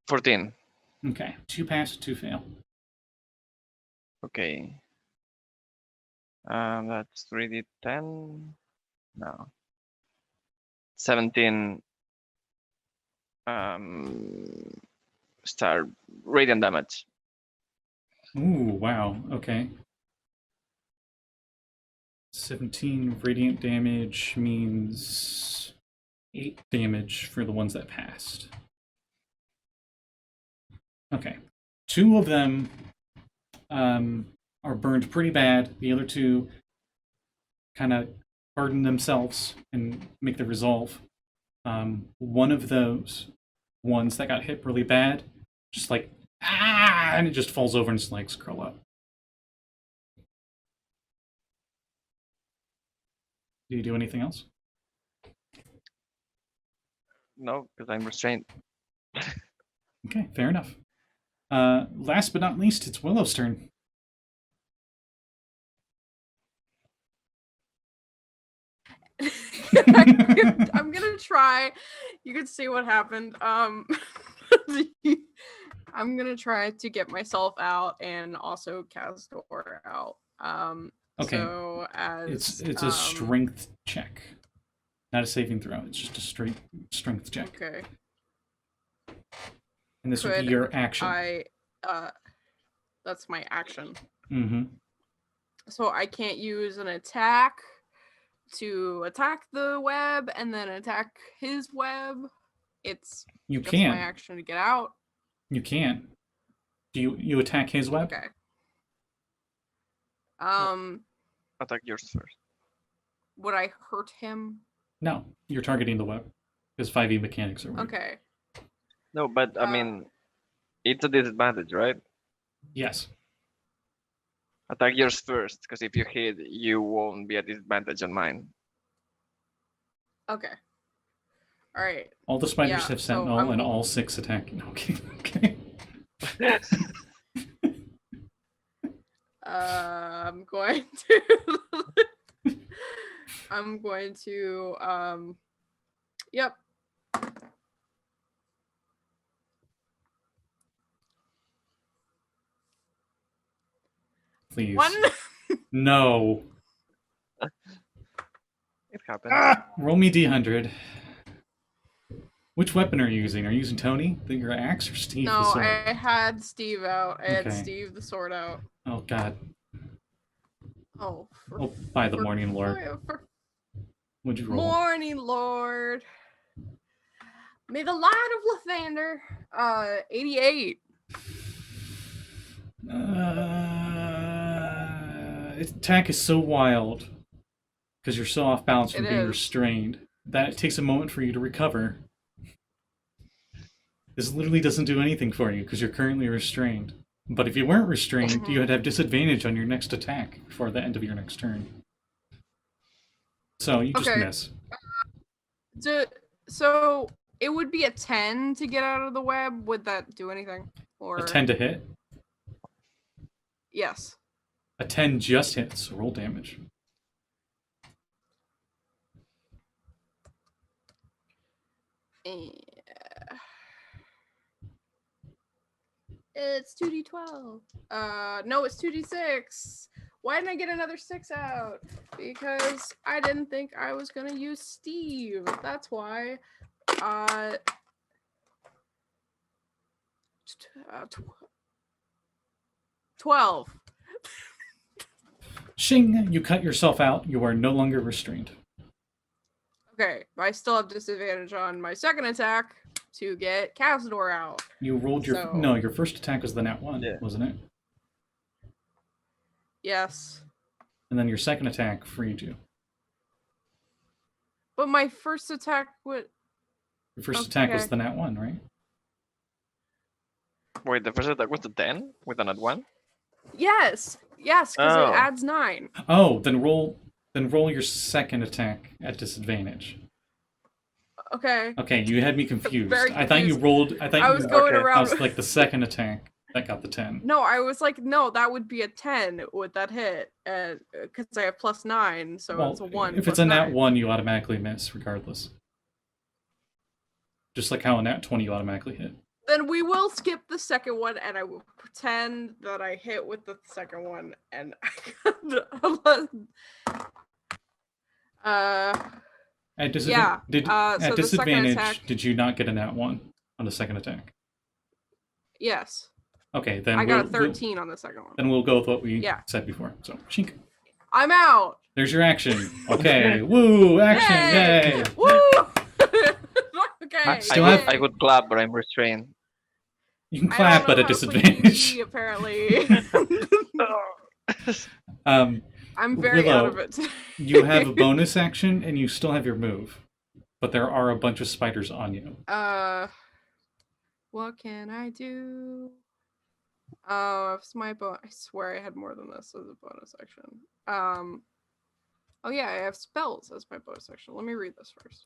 14. Okay. 2 pass, 2 fail. Okay. That's 3d10. No. 17 star radiant damage. Ooh, wow. Okay. 17 radiant damage means 8 damage for the ones that passed. Okay. 2 of them are burned pretty bad. The other 2 kind of burden themselves and make the resolve. One of those ones that got hit really bad, just like, and it just falls over and its legs curl up. Do you do anything else? No, because I'm restrained. Okay, fair enough. Last but not least, it's Willow's turn. I'm gonna try. You can see what happened. I'm gonna try to get myself out and also Cazador out. Okay. So as It's a strength check, not a saving throw. It's just a straight strength check. Okay. And this would be Could your action. That's my action. Mm-hmm. So I can't use an attack to attack the web and then attack his web. It's You just can. my action to get out. You can. Do you attack his web? Okay. Attack yours first. Would I hurt him? No, you're targeting the web. Because 5e mechanics are weird. Okay. No, but I mean, it's a disadvantage, right? Yes. Attack yours first, because if you hit, you won't be at disadvantage on mine. Okay. All right. All the spiders Yeah, have so Sentinel I'm- and all 6 attack. No, okay. Okay. I'm going to. I'm going to. Yep. Please. One. No. It happens. Roll me D100. Which weapon are you using? Are you using Tony, your axe, or Steve, the No, sword? I had Steve out. I had Okay. Steve the sword out. Oh, God. Oh. Oh, by the Morning Lord. What'd you roll? Morning Lord. May the light of Lathander. 88. Attack is so wild because you're so off balance from It being is. restrained that it takes a moment for you to recover. This literally doesn't do anything for you because you're currently restrained. But if you weren't restrained, you would have disadvantage on your next attack before the end of your next turn. So you just Okay. miss. So it would be a 10 to get out of the web. Would that do anything? Or A 10 to hit. Yes. A 10 just hits. Roll damage. It's 2d12. No, it's 2d6. Why didn't I get another 6 out? Because I didn't think I was gonna use Steve. That's why. 12. Shing! You cut yourself out. You are no longer restrained. Okay, but I still have disadvantage on my second attack to get Cazador out. You rolled your... So- No, your first attack was the nat 1, Yeah. wasn't it? Yes. And then your second attack freed you. But my first attack would. Your first attack was Okay. the nat 1, right? Wait, the first attack was the 10 with an at 1? Yes, because Oh. it adds 9. Oh, then roll your second attack at disadvantage. Okay. Okay, you had me confused. Very I thought you confused. rolled. I was going Okay. That around. was like the second attack that got the 10. No, I was like, no, that would be a 10 with that hit, because I have +9, so Well, it's a 1. if it's a nat 1, you automatically miss, regardless. Just like how a nat 20 you automatically hit. Then we will skip the second one, and I will pretend that I hit with the second one, and At, disadvantage, Yeah, did, so at the second disadvantage, attack- did you not get a nat 1 on the second attack? yes, Okay, then I got a we'll- 13 on the second one. Then we'll go with what we Yeah. said before. So, shink. I'm out. There's your action. Okay, woo, action, yay! Woo! Okay. Still yay. have- I would clap, but I'm restrained. You can I don't clap, know but at how to play disadvantage. D&D, apparently. I'm very out of Willow, it. today. You have a bonus action, and you still have your move. But there are a bunch of spiders on you. What can I do? Oh, it's my I swear I had more than this as a bonus action. Oh yeah, I have spells as my bonus action. Let me read this first.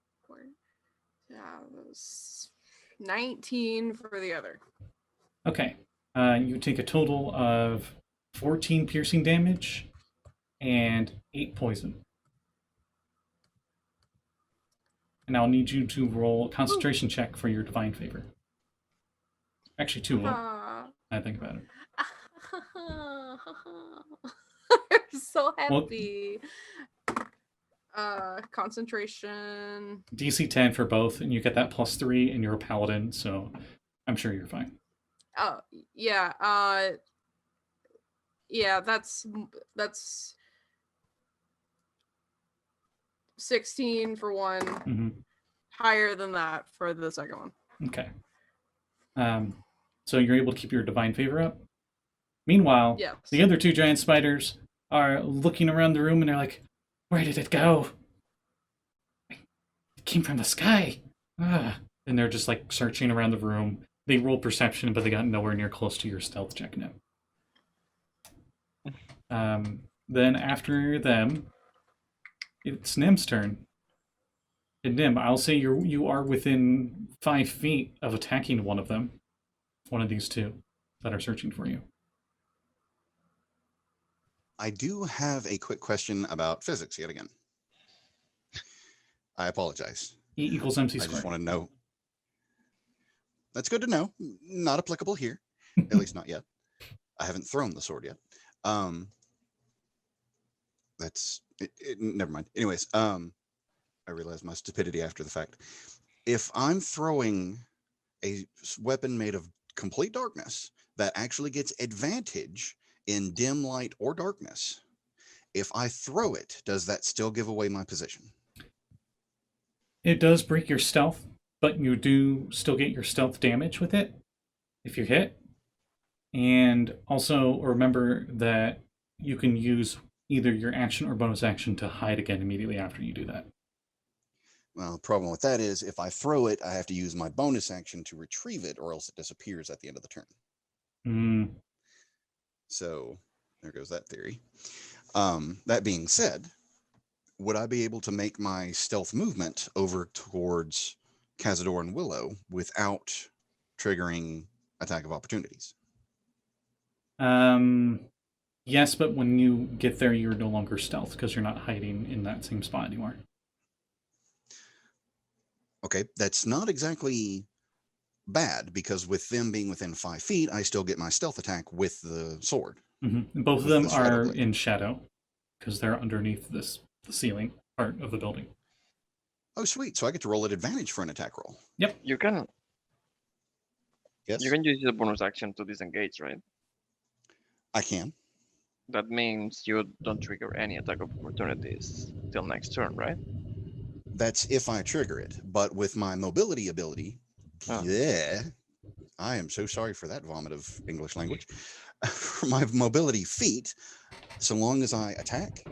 was 19 for the other. Okay. You take a total of 14 piercing damage and 8 poison. And I'll need you to roll a concentration check for your divine favor. Actually, 2 will. I think about it. I'm so Well- happy. Concentration. DC 10 for both, and you get that +3, and you're a paladin, so I'm sure you're fine. Oh yeah. Yeah. That's 16 for one. Hmm. Higher than that for the second one. Okay. So you're able to keep your divine favor up. Meanwhile, Yes. the other 2 giant spiders are looking around the room and they're like, "Where did it go? It came from the sky." Ah. And they're just like searching around the room. They rolled perception, but they got nowhere near close to your stealth check now. Then after them, it's Nym's turn. And Nyhm, I'll say you are within 5 feet of attacking one of them. One of these 2 that are searching for you. I do have a quick question about physics yet again. I apologize. E equals MC I just squared. want to know. That's good to know. Not applicable here, at least not yet. I haven't thrown the sword yet. That's it, never mind. Anyways, I realized my stupidity after the fact. If I'm throwing a weapon made of complete darkness that actually gets advantage in dim light or darkness, if I throw it, does that still give away my position? It does break your stealth, but you do still get your stealth damage with it if you hit. And also remember that you can use either your action or bonus action to hide again immediately after you do that. Well, the problem with that is if I throw it, I have to use my bonus action to retrieve it, or else it disappears at the end of the turn. So there goes that theory. That being said, would I be able to make my stealth movement over towards Cazador and Willow without triggering attack of opportunities? Yes, but when you get there, you're no longer stealth because you're not hiding in that same spot anymore. Okay, that's not exactly bad, because with them being within 5 feet, I still get my stealth attack with the sword. Mm-hmm. Both of With them the shadow are blade. in shadow because they're underneath the ceiling part of the building. Oh, sweet. So I get to roll at advantage for an attack roll. You can Yes, use the bonus action to disengage, right? I can. That means you don't trigger any attack of opportunities till next turn, right? That's if I trigger it. But with my mobility ability, Oh. yeah, I am so sorry for that vomit of English language. For my mobility feat, so long as I attack,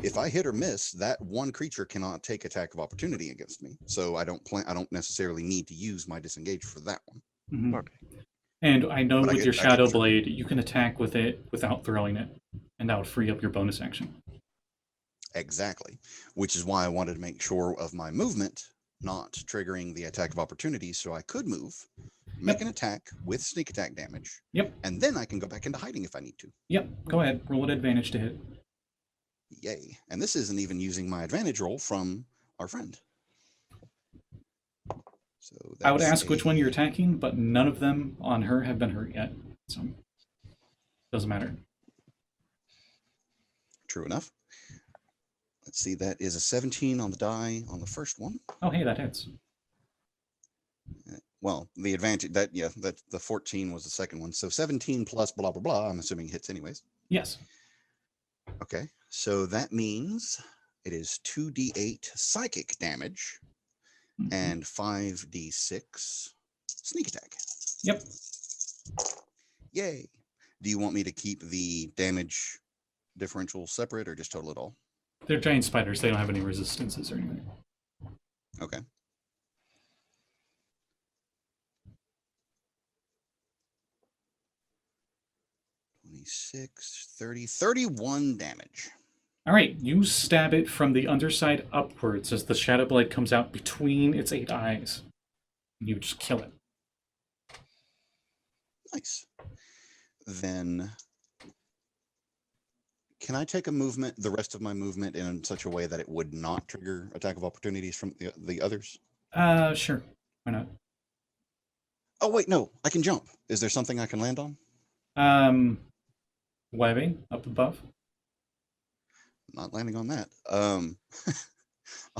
if I hit or miss, that one creature cannot take attack of opportunity against me. So I don't necessarily need to use my disengage for that one. Mm-hmm. Okay. And I know But with your I Shadow get Blade, you can attack with it without throwing it, and that would free up your bonus action. Exactly. Which is why I wanted to make sure of my movement not triggering the attack of opportunity, so I could move, make an attack with sneak attack damage. Yep. And then I can go back into hiding if I need to. Yep, go ahead. Roll an advantage to hit. Yay. And this isn't even using my advantage roll from our friend. So I would that's ask which one a- you're attacking, but none of them on her have been hurt yet. So, doesn't matter. True enough. Let's see, that is a 17 on the die on the first one. Oh, hey, that hits. Well, the advantage, that the 14 was the second one. So 17 plus blah, blah, blah, I'm assuming hits anyways. Yes. Okay, so that means it is 2d8 psychic damage Mhm. and 5d6 sneak attack. Yep. Yay. Do you want me to keep the damage differential separate or just total it all? They're giant spiders. They don't have any resistances or anything. Okay. (26, 30, 31 damage. All right, you stab it from the underside upwards as the shadow blade comes out between its 8 eyes. You just kill it. Nice. Then, can I take a movement, the rest of my movement, in such a way that it would not trigger attack of opportunities from the others? Sure. Why not? Oh, wait, no. I can jump. Is there something I can land on? Webbing up above. Not landing on that. I'll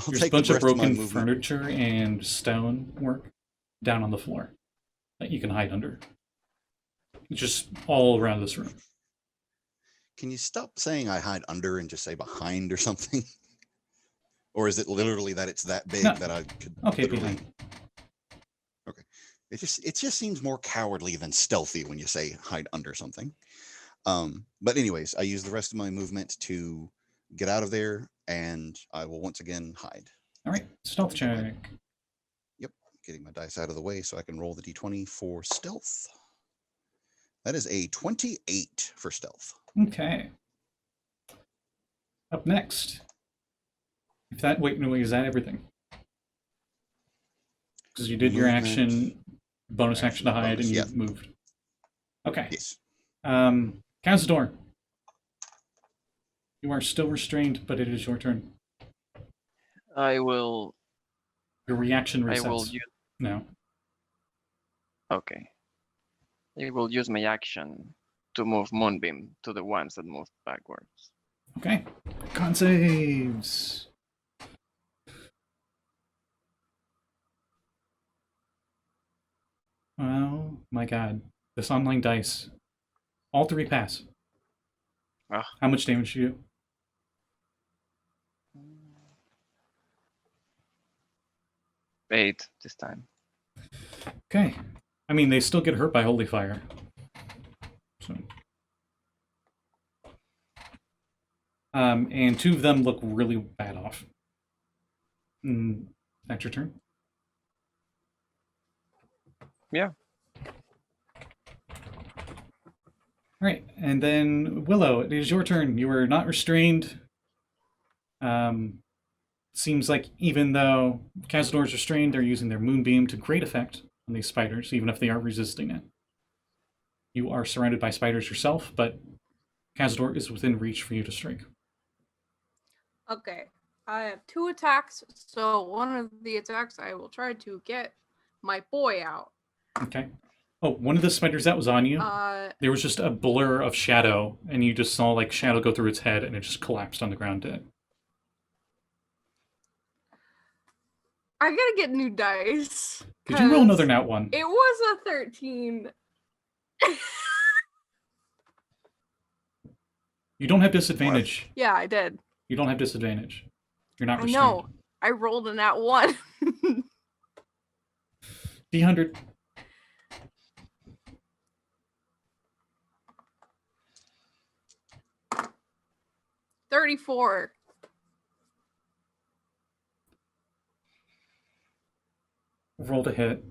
There's a take bunch the of rest of my broken movement. furniture and stone work down on the floor that you can hide under. Just all around this room. Can you stop saying I hide under and just say behind or something? Or is it literally that it's that big No. that I could Okay, literally... behind. Okay. It just seems more cowardly than stealthy when you say hide under something. But anyways, I use the rest of my movement to get out of there, and I will once again hide. All right, stealth check. Yep, getting my dice out of the way so I can roll the d20 for stealth. That is a 28 for stealth. Okay. Up next. If that wait, no, is that everything? Because you did your Movement, action, bonus action to hide, bonus, and you yeah. moved. Okay. Yes. Cazador. You are still restrained, but it is your turn. I will. Your reaction resets I will use. now. Okay. I will use my action to move Moonbeam to the ones that moved backwards. Okay. Con saves. Oh my god. This online dice. All 3 pass. Ah. How much damage do you do? Eight this time. Okay. I mean, they still get hurt by Holy Fire. So. And 2 of them look really bad off. That's your turn? Yeah. Alright, and then Willow, it is your turn. You are not restrained. Seems like even though Cazador is restrained, they're using their moonbeam to great effect on these spiders, even if they are resisting it. You are surrounded by spiders yourself, but Cazador is within reach for you to strike. Okay. I have 2 attacks, so one of the attacks I will try to get my boy out. Okay. Oh, one of the spiders that was on you, there was just a blur of shadow, and you just saw like shadow go through its head, and it just collapsed on the ground dead. I gotta get new dice. Did you roll another 'cause nat 1? It was a 13. You don't have disadvantage. Yeah, I did. You don't have disadvantage. You're not I restrained. know. I rolled a nat 1. D100. $34. Roll to hit.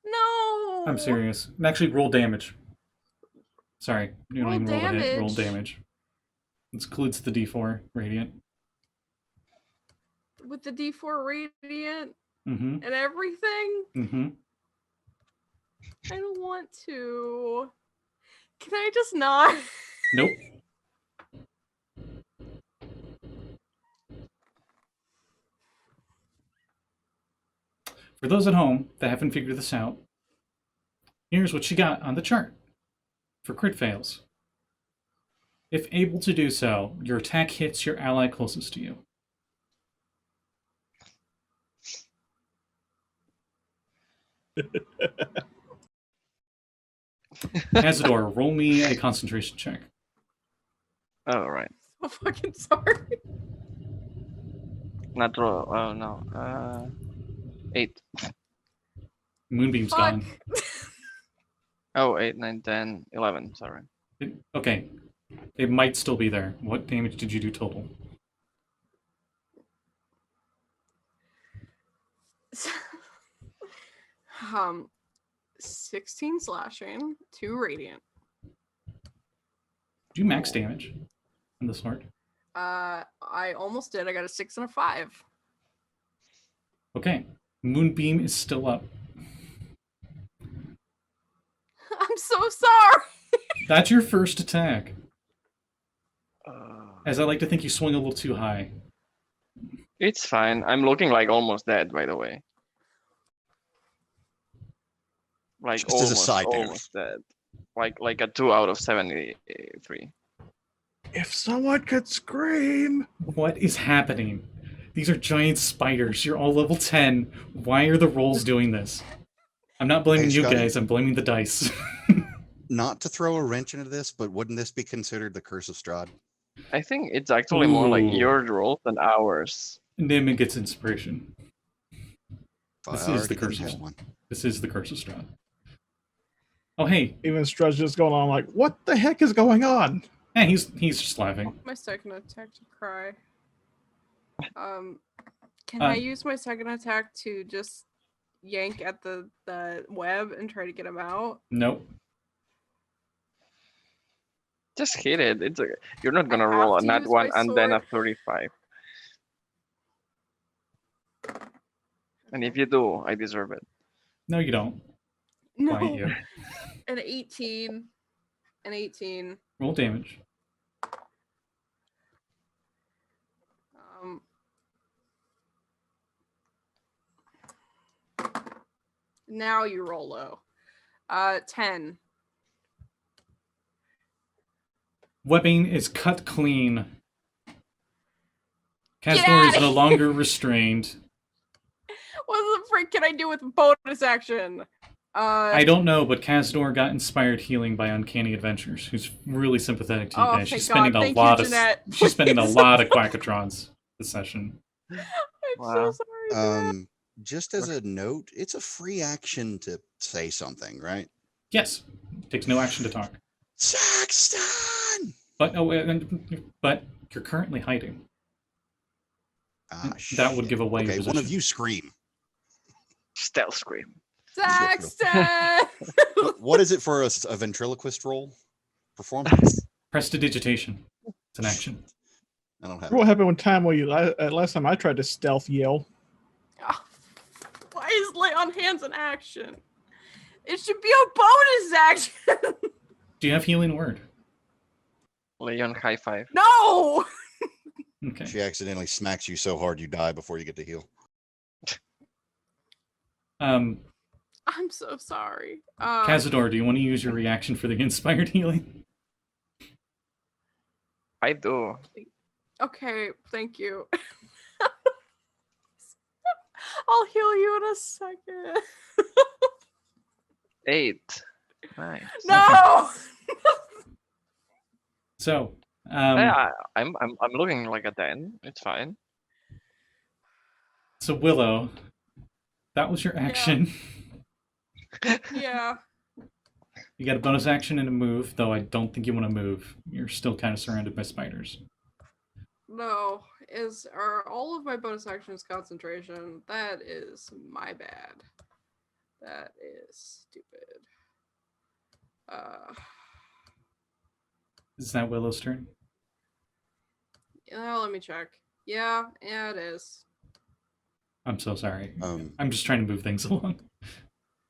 No. I'm serious. Actually, roll damage. Sorry, you don't Roll even roll to hit. Roll damage? damage. This includes the D4 radiant. With the D4 radiant Mm-hmm. and everything? Mm-hmm. I don't want to. Can I just not? Nope. For those at home that haven't figured this out, here's what she got on the chart for crit fails. If able to do so, your attack hits your ally closest to you. Cazador, roll me a concentration check. All right. So fucking sorry. Not roll. Oh no. 8. Moonbeam's Fuck. gone. Oh, 8, 9, 10, 11. Sorry. Okay. It might still be there. What damage did you do total? um, 16 slashing, 2 radiant. Do you max damage? on the sword? I almost did. I got a 6 and a 5. Okay. Moonbeam is still up. I'm so sorry. That's your first attack. Uh, As I like to think you swing a little too high. it's fine. I'm looking like almost dead, by the way. Like Just as a almost, side note. almost dead. Like a 2 out of 73. If someone could scream. What is happening? These are giant spiders. You're all level 10. Why are the rolls doing this? I'm not blaming Hey, you Scotty. guys, I'm blaming the dice. Not to throw a wrench into this, but wouldn't this be considered the Curse of Strahd? I think it's actually more like Ooh. your roll than ours. Nyhm gets inspiration. This I is the already didn't Curse of have Strahd. one. This is the Curse of Strahd. Oh, hey. Even Strahd's just going on like, what the heck is going on? Yeah, he's just laughing. My second attack to cry. Can I use my second attack to just yank at the web and try to get him out? Nope. Just hit it. It's you're not gonna have roll a to nat use one my and then a sword. 35. And if you do, I deserve it. No, you don't. No. Why you? An 18. An 18. Roll damage. Now you roll low. 10. Webbing is cut clean. Get Cazador is outta no here. longer restrained. What the frick can I do with bonus action? I don't know, but Cazador got inspired healing by Uncanny Adventures, who's really sympathetic to you Oh, guys. thank She's spending God. a Thank lot you, of Jeanette. she's spending a Please. lot of quackatrons this session. I'm Wow. so sorry. Jeanette. Just as a note, it's a free action to say something, right? Yes, takes no action to talk. Saxton! But but you're currently hiding. Ah, That would shit. give away your Okay, position. one of you scream. Stealth scream. Saxton! What is it for a ventriloquist roll? Performance? Prestidigitation. It's an action. I don't have What that. happened one time when last time I tried to stealth yell? Oh, why is lay on hands an action? It should be a bonus action. Do you have healing word? Leon high five. No! Okay. She accidentally smacks you so hard you die before you get to heal. I'm so sorry. Cazador, do you want to use your reaction for the inspired healing? I do. Okay, thank you. I'll heal you in a second. 8. Nice. No! So, Yeah, I'm looking like a 10. It's fine. so Willow, that was your action. Yeah. You got a bonus action and a move, though I don't think you want to move. You're still kind of surrounded by spiders. No. Are all of my bonus actions concentration? That is my bad. That is stupid. Is that Willow's turn? Let me check. Yeah, it is. I'm so sorry. Um, I'm just trying to move things along.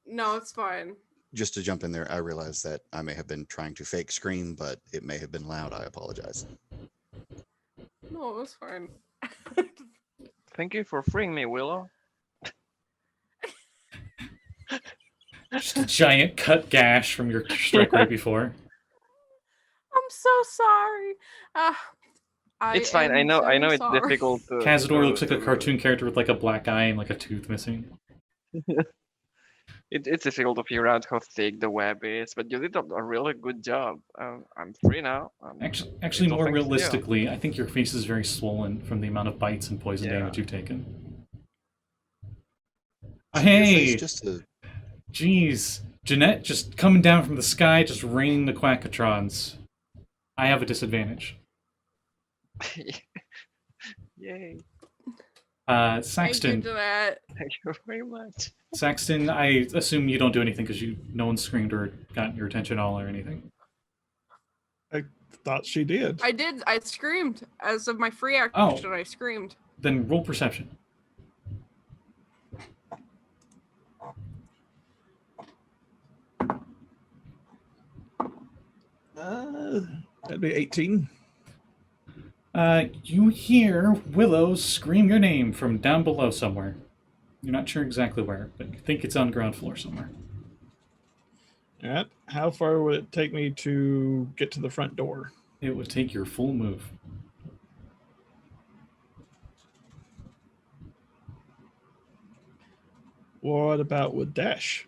No, it's fine. just to jump in there, I realized that I may have been trying to fake scream, but it may have been loud. I apologize. No, it was fine. Thank you for freeing me, Willow. Just a giant cut gash from your strike right before. I'm so sorry. It's fine. I know. I know it's difficult to. Cazador looks like a to- cartoon character with like a black eye and like a tooth missing. It's difficult to figure out how thick the web is, but you did a really good job. I'm free now. Actually, It's more all thanks to you. realistically, I think your face is very swollen from the amount of bites and poison Yeah. damage you've taken. Your Hey, face just a jeez, Jeanette just coming down from the sky, just raining the quackatrons. I have a disadvantage. Yay! Saxton. Thank you, Jeanette. Thank you very much. Saxton, I assume you don't do anything because no one screamed or got your attention at all or anything. thought she did. I did. I screamed as of my free action. Oh. I screamed. Then roll perception. That'd be 18. You hear Willow scream your name from down below somewhere. You're not sure exactly where, but you think it's on ground floor somewhere. All right. How far would it take me to get to the front door? It would take your full move. What about with dash?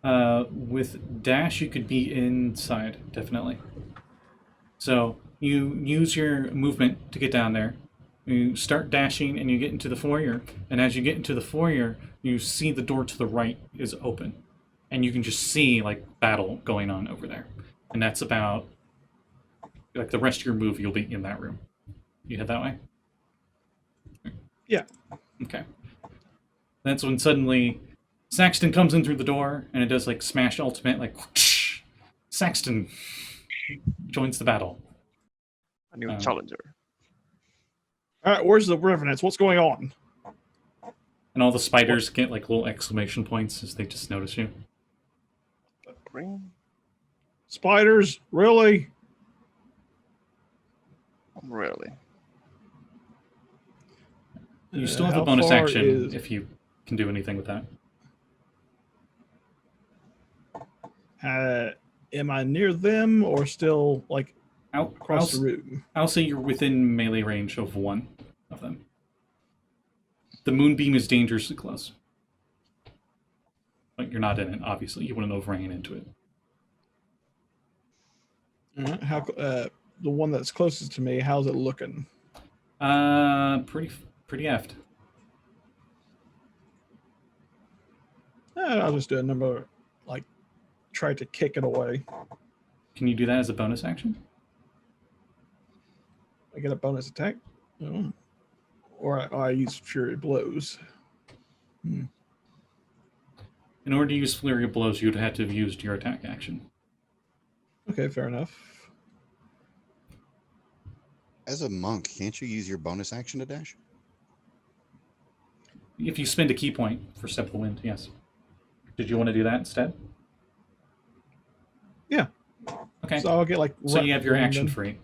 With dash, you could be inside, definitely. So you use your movement to get down there. You start dashing and you get into the foyer. And as you get into the foyer, you see the door to the right is open. And you can just see, like, battle going on over there. And that's about, like, the rest of your move, you'll be in that room. You head that way? Yeah. Okay. That's when suddenly Saxton comes in through the door, and it does, like, smash ultimate, like, whoosh! Saxton joins the battle. A new challenger. All right, where's the Revenants? What's going on? And all the spiders get, like, little exclamation points as they just notice you. Ring? Spiders? Really? Really? You still have a How bonus far action is- if you can do anything with that. Am I near them or still, like, across the room? I'll say you're within melee range of one of them. The moonbeam is dangerously close. But you're not in it, obviously. You wouldn't have ran into it. All right, the one that's closest to me, how's it looking? Pretty effed. I'll just do a number, like, try to kick it away. Can you do that as a bonus action? I get a bonus attack? Oh. Or I use Fury Blows. In order to use Flurry of Blows, you'd have to have used your attack action. Okay, fair enough. As a monk, can't you use your bonus action to dash? If you spend a key point for Step of the Wind, yes. Did you want to do that instead? Yeah. Okay. So I'll get, like... So you have your right action then. free.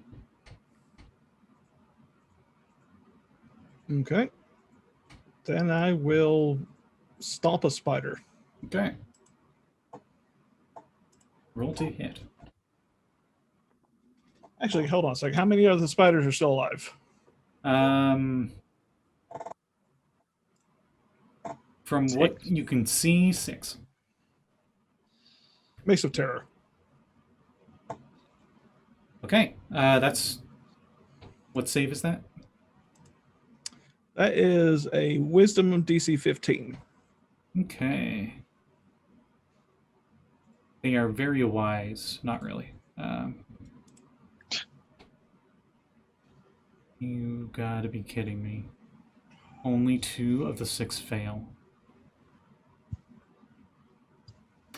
Okay. Then I will stomp a spider. Okay. Roll to hit. Actually, hold on a second. How many of the spiders are still alive? From what you can see, 6. Mace of Terror. Okay. That's... What save is that? That is a Wisdom DC 15. Okay. They are very wise. Not really. You gotta be kidding me. Only 2 of the 6 fail.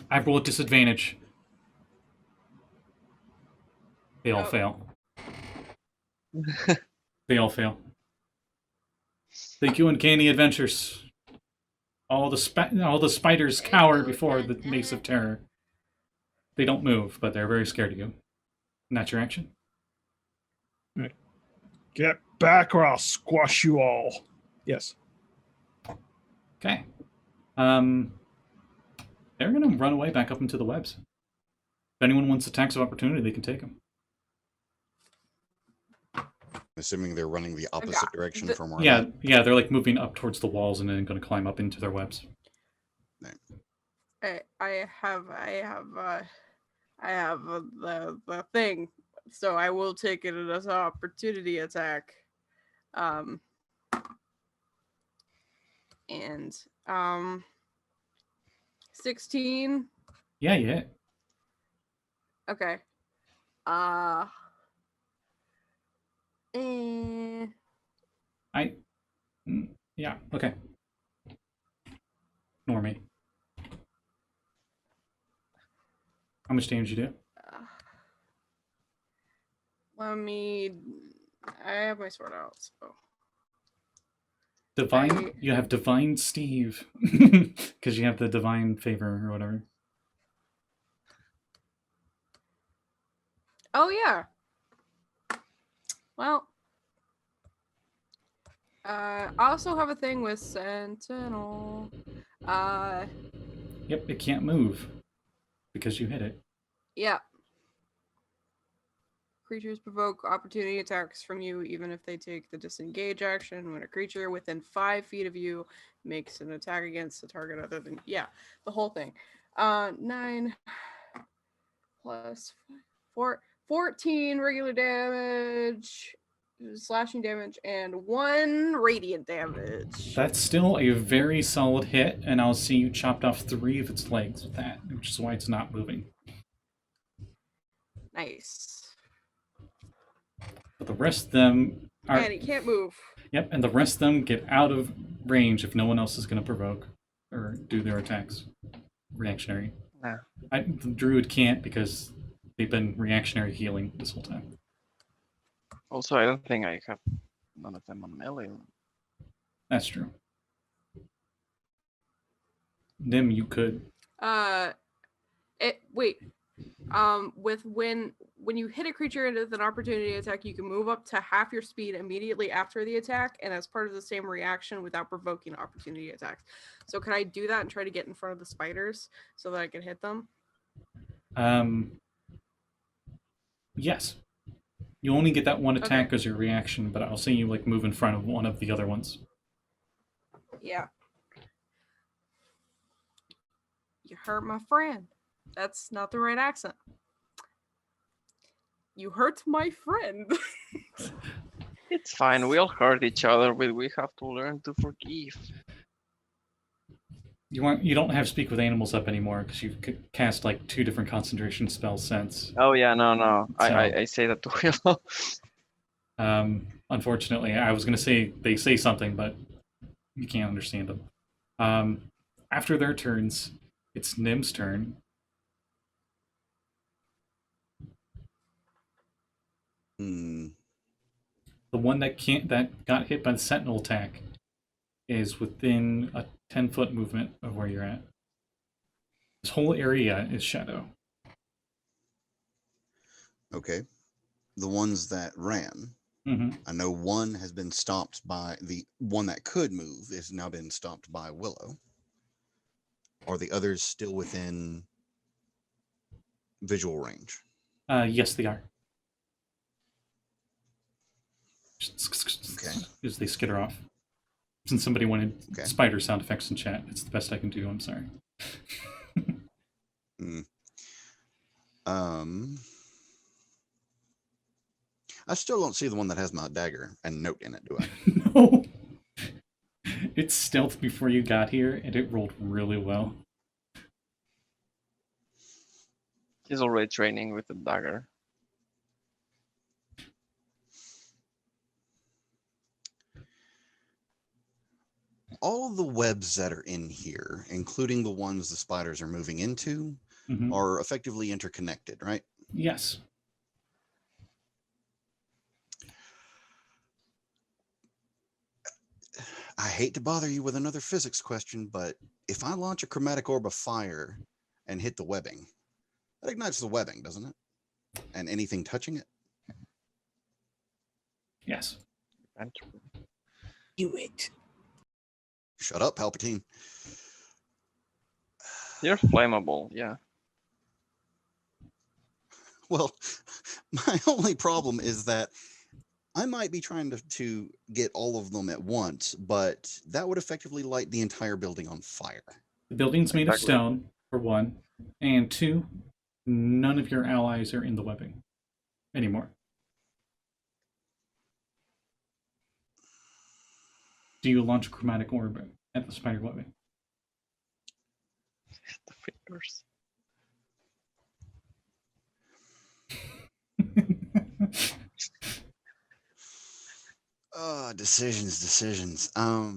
I roll at disadvantage. They all Oh. fail. They all fail. Thank you, Uncanny Adventures. All the spiders cower before the Mace of Terror. They don't move, but they're very scared of you. And that's your action? Get back or I'll squash you all. Yes. Okay. They're going to run away back up into the webs. If anyone wants attacks of opportunity, they can take them. Assuming they're running the opposite direction from where I'm Yeah, at. yeah, they're like moving up towards the walls and then going to climb up into their webs. I have the thing, so I will take it as an opportunity attack. And 16. Yeah, you hit. Okay. Yeah, okay. Normie. How much damage you do? Let me. I have my sword out, so. Divine, you have Divine Steve. Because you have the Divine Favor or whatever. Oh, yeah. Well. I also have a thing with Sentinel. Yep, it can't move. Because you hit it. Yeah. Creatures provoke opportunity attacks from you even if they take the disengage action when a creature within 5 feet of you makes an attack against the target other than the whole thing. 9 plus 14 regular damage, slashing damage, and 1 radiant damage. That's still a very solid hit, and I'll see you chopped off 3 of its legs with that, which is why it's not moving. Nice. But the rest of them are... And he can't move. Yep, and the rest of them get out of range if no one else is going to provoke or do their attacks. Reactionary. Nah. The Druid can't because they've been reactionary healing this whole time. Also, I don't think I have none of them on melee. That's true. Nyhm, you could. With when you hit a creature with an opportunity attack, you can move up to half your speed immediately after the attack, and as part of the same reaction without provoking opportunity attacks. So can I do that and try to get in front of the spiders so that I can hit them? Yes. You only get that one attack as your reaction, but I'll see you like move in front of one of the other ones. Yeah. You hurt my friend. That's not the right accent. You hurt my friend. It's fine. We all hurt each other, but we have to learn to forgive. You don't have Speak with Animals up anymore because you've cast like 2 different concentration spells since. Oh yeah, no. So, I say that to Willow. Unfortunately, I was gonna say they say something, but you can't understand them. After their turns, it's Nym's turn. The one that got hit by the Sentinel attack is within a 10-foot movement of where you're at. This whole area is shadow. Okay. The ones that ran, I know one has been stopped by the one that could move has now been stopped by Willow. Are the others still within visual range? Yes, they are. Okay. As they skitter off. Since somebody wanted spider sound effects in chat, it's the best I can do. I'm sorry. I still don't see the one that has my dagger and note in it, do I? No. It's stealth before you got here, and it rolled really well. He's already training with the dagger. All the webs that are in here, including the ones the spiders are moving into, are effectively interconnected, right? Yes. I hate to bother you with another physics question, but if I launch a chromatic orb of fire and hit the webbing, that ignites the webbing, doesn't it? And anything touching it? Yes. Do it. Shut up, Palpatine. You're flammable, yeah. Well, my only problem is that I might be trying to get all of them at once, but that would effectively light the entire building on fire. The building's made of stone, for one, and 2, none of your allies are in the webbing anymore. Do you launch a chromatic orb at the spider webbing? The fingers. Decisions. I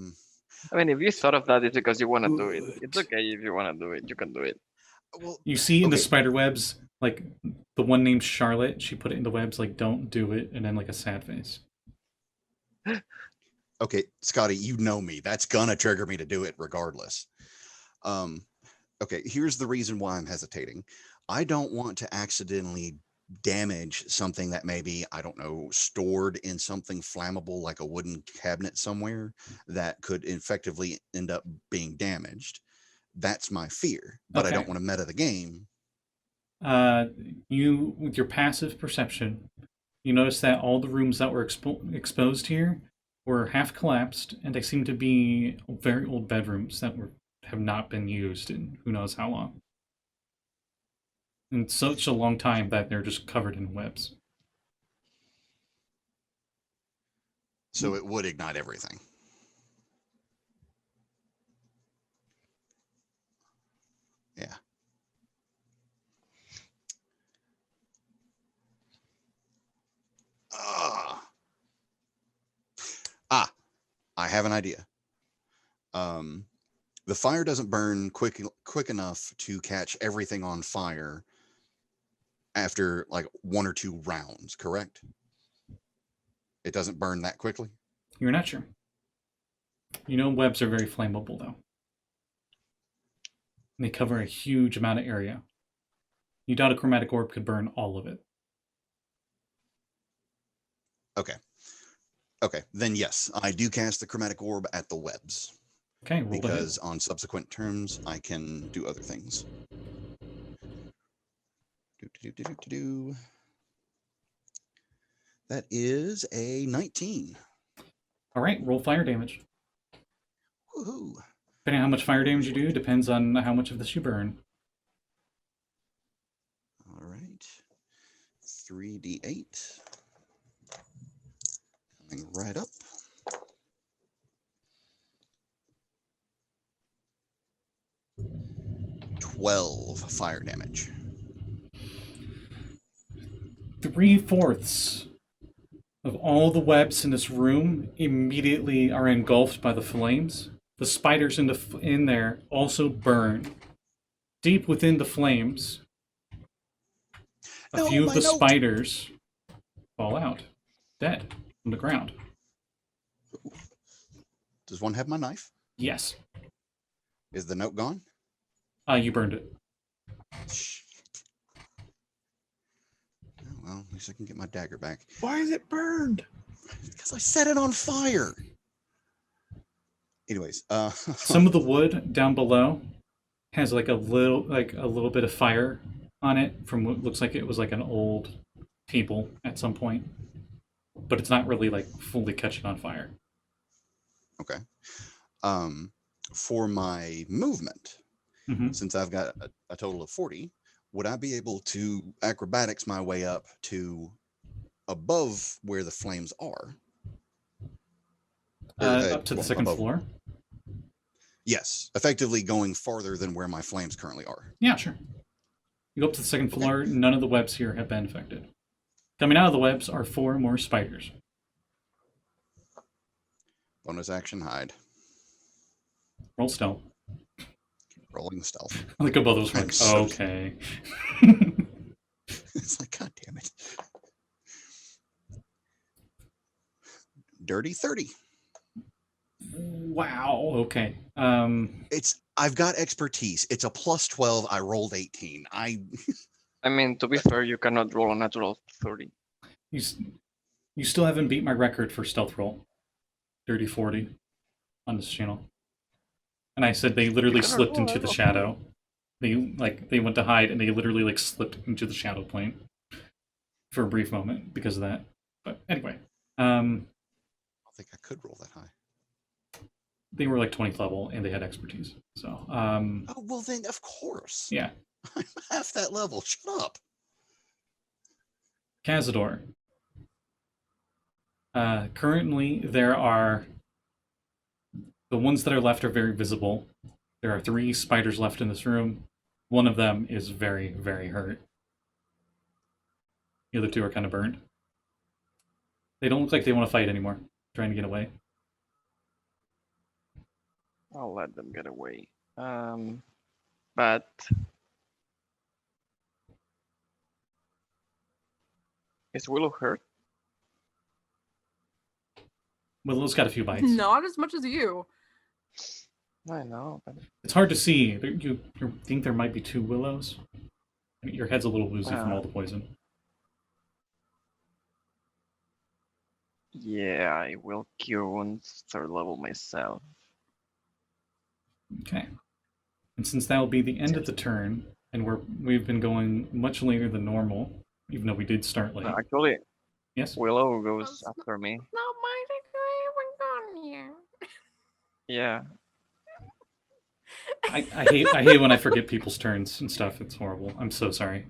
mean, if you thought of that, it's because you want to do it. It's okay if you want to do it. You can do it. Well, You see in the spider webs, Like the one named Charlotte, she put it in the webs like "Don't do it," and then like a sad face. Okay, Scotty, you know me. That's gonna trigger me to do it regardless. Okay, here's the reason why I'm hesitating. I don't want to accidentally damage something that maybe, I don't know, stored in something flammable like a wooden cabinet somewhere that could effectively end up being damaged. That's my fear, but I Okay. don't want to meta the game. You with your passive perception, you notice that all the rooms that were exposed here were half collapsed, and they seem to be very old bedrooms that have not been used in who knows how long. In such a long time that they're just covered in webs. So it would ignite everything. Yeah. I have an idea. The fire doesn't burn quick enough to catch everything on fire after like 1 or 2 rounds, correct? It doesn't burn that quickly? You're not sure. You know webs are very flammable though. They cover a huge amount of area. You doubt a chromatic orb could burn all of it. Okay. Okay, then yes, I do cast the chromatic orb at the webs. Okay, roll to hit. Because on subsequent turns, I can do other things. That is a 19. All right, roll fire damage. Woohoo! Depending on how much fire damage you do, depends on how much of this you burn. All right. 3d8. Coming right up. $12 fire damage. 3/4 of all the webs in this room immediately are engulfed by the flames. The spiders in there also burn. Deep within the flames, a few of the spiders fall out, dead on the ground. Does one have my knife? Yes. Is the note gone? You burned it. Oh, well, at least I can get my dagger back. Why is it burned? Because I set it on fire. Anyways, Some of the wood down below has like a little bit of fire on it from what looks like it was like an old table at some point, but it's not really like fully catching on fire. Okay. For my movement, since I've got a total of 40, would I be able to acrobatics my way up to above where the flames are? Up to the second floor? Yes, effectively going farther than where my flames currently are. Yeah, sure. You go up to the second floor, none of the webs here have been infected. Coming out of the webs are 4 more spiders. Bonus action hide. Roll stealth. Rolling stealth. I think both of us I'm like, so- okay. It's like, God damn it. Dirty 30. Wow, okay. I've got expertise. It's a plus 12. I rolled 18. I mean, to be fair, you cannot roll a natural 30. You still haven't beat my record for stealth roll. Dirty 40 on this channel. And I said they literally slipped into the shadow. They went to hide and they literally like slipped into the shadow plane for a brief moment because of that. But anyway, I don't think I could roll that high. They were like 20th level and they had expertise. So oh, well then of course. Yeah. I'm half that level. Shut up. Cazador. Currently there are the ones that are left are very visible. There are 3 spiders left in this room. One of them is very, very hurt. The other 2 are kind of burned. They don't look like they want to fight anymore. Trying to get away. I'll let them get away. But Is Willow hurt? Willow's got a few bites. Not as much as you. I know. But... It's hard to see. You think there might be 2 Willows? I mean, your head's a little woozy from all the poison. Yeah, I will cure wounds 3rd level myself. Okay. And since that will be the end of the turn, and we've been going much later than normal, even though we did start late. Actually, Yes? Willow goes That's after me. Not my degree, we're gone here. Yeah. I hate when I forget people's turns and stuff. It's horrible. I'm so sorry.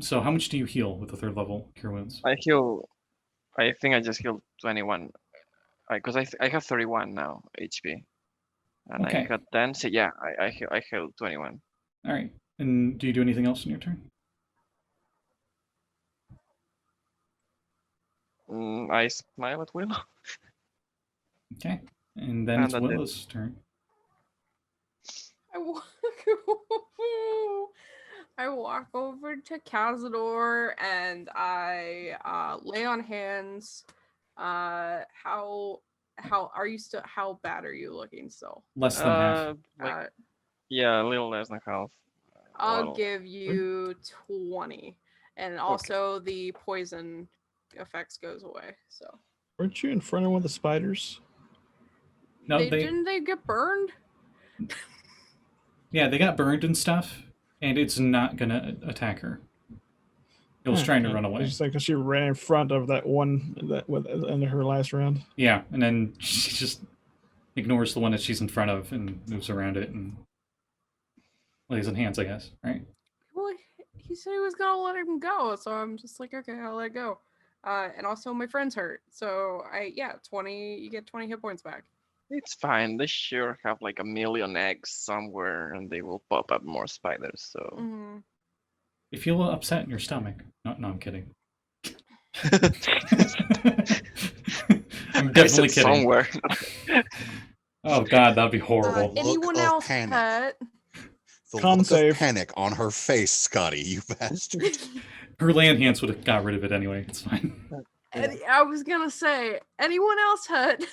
So how much do you heal with the 3rd level cure wounds? I think I just healed 21. Because I have 31 now HP. And Okay. I got 10, so yeah, I healed 21. All right. And do you do anything else in your turn? I smile at Willow. Okay. And then And it's that's it. Willow's turn. I walk over to Cazador and I lay on hands. How are you still? How bad are you looking still? Less than half. Like, yeah, a little less than half. I'll Well, give you 20, and also the poison effects goes away. So Weren't you in front of one of the spiders? No, didn't they get burned? Yeah, they got burned and stuff, and it's not gonna attack her. It was trying to run away. It's just like 'cause she ran in front of that one in her last round. Yeah, and then she just ignores the one that she's in front of and moves around it and lays in hands, I guess, right? Well, he said he was gonna let him go, so I'm just like, okay, I'll let it go. And also my friend's hurt, so 20. You get 20 hit points back. it's fine. They sure have like a million eggs somewhere, and they will pop up more spiders. So Mm-hmm. You feel upset in your stomach. No, I'm kidding. I'm definitely kidding. Somewhere. Oh god, that'd be horrible. Anyone of else panic. hurt? The Con look save. of panic on her face, Scotty, you bastard. Her land hands would have got rid of it anyway. It's fine. I was gonna say, anyone else hurt?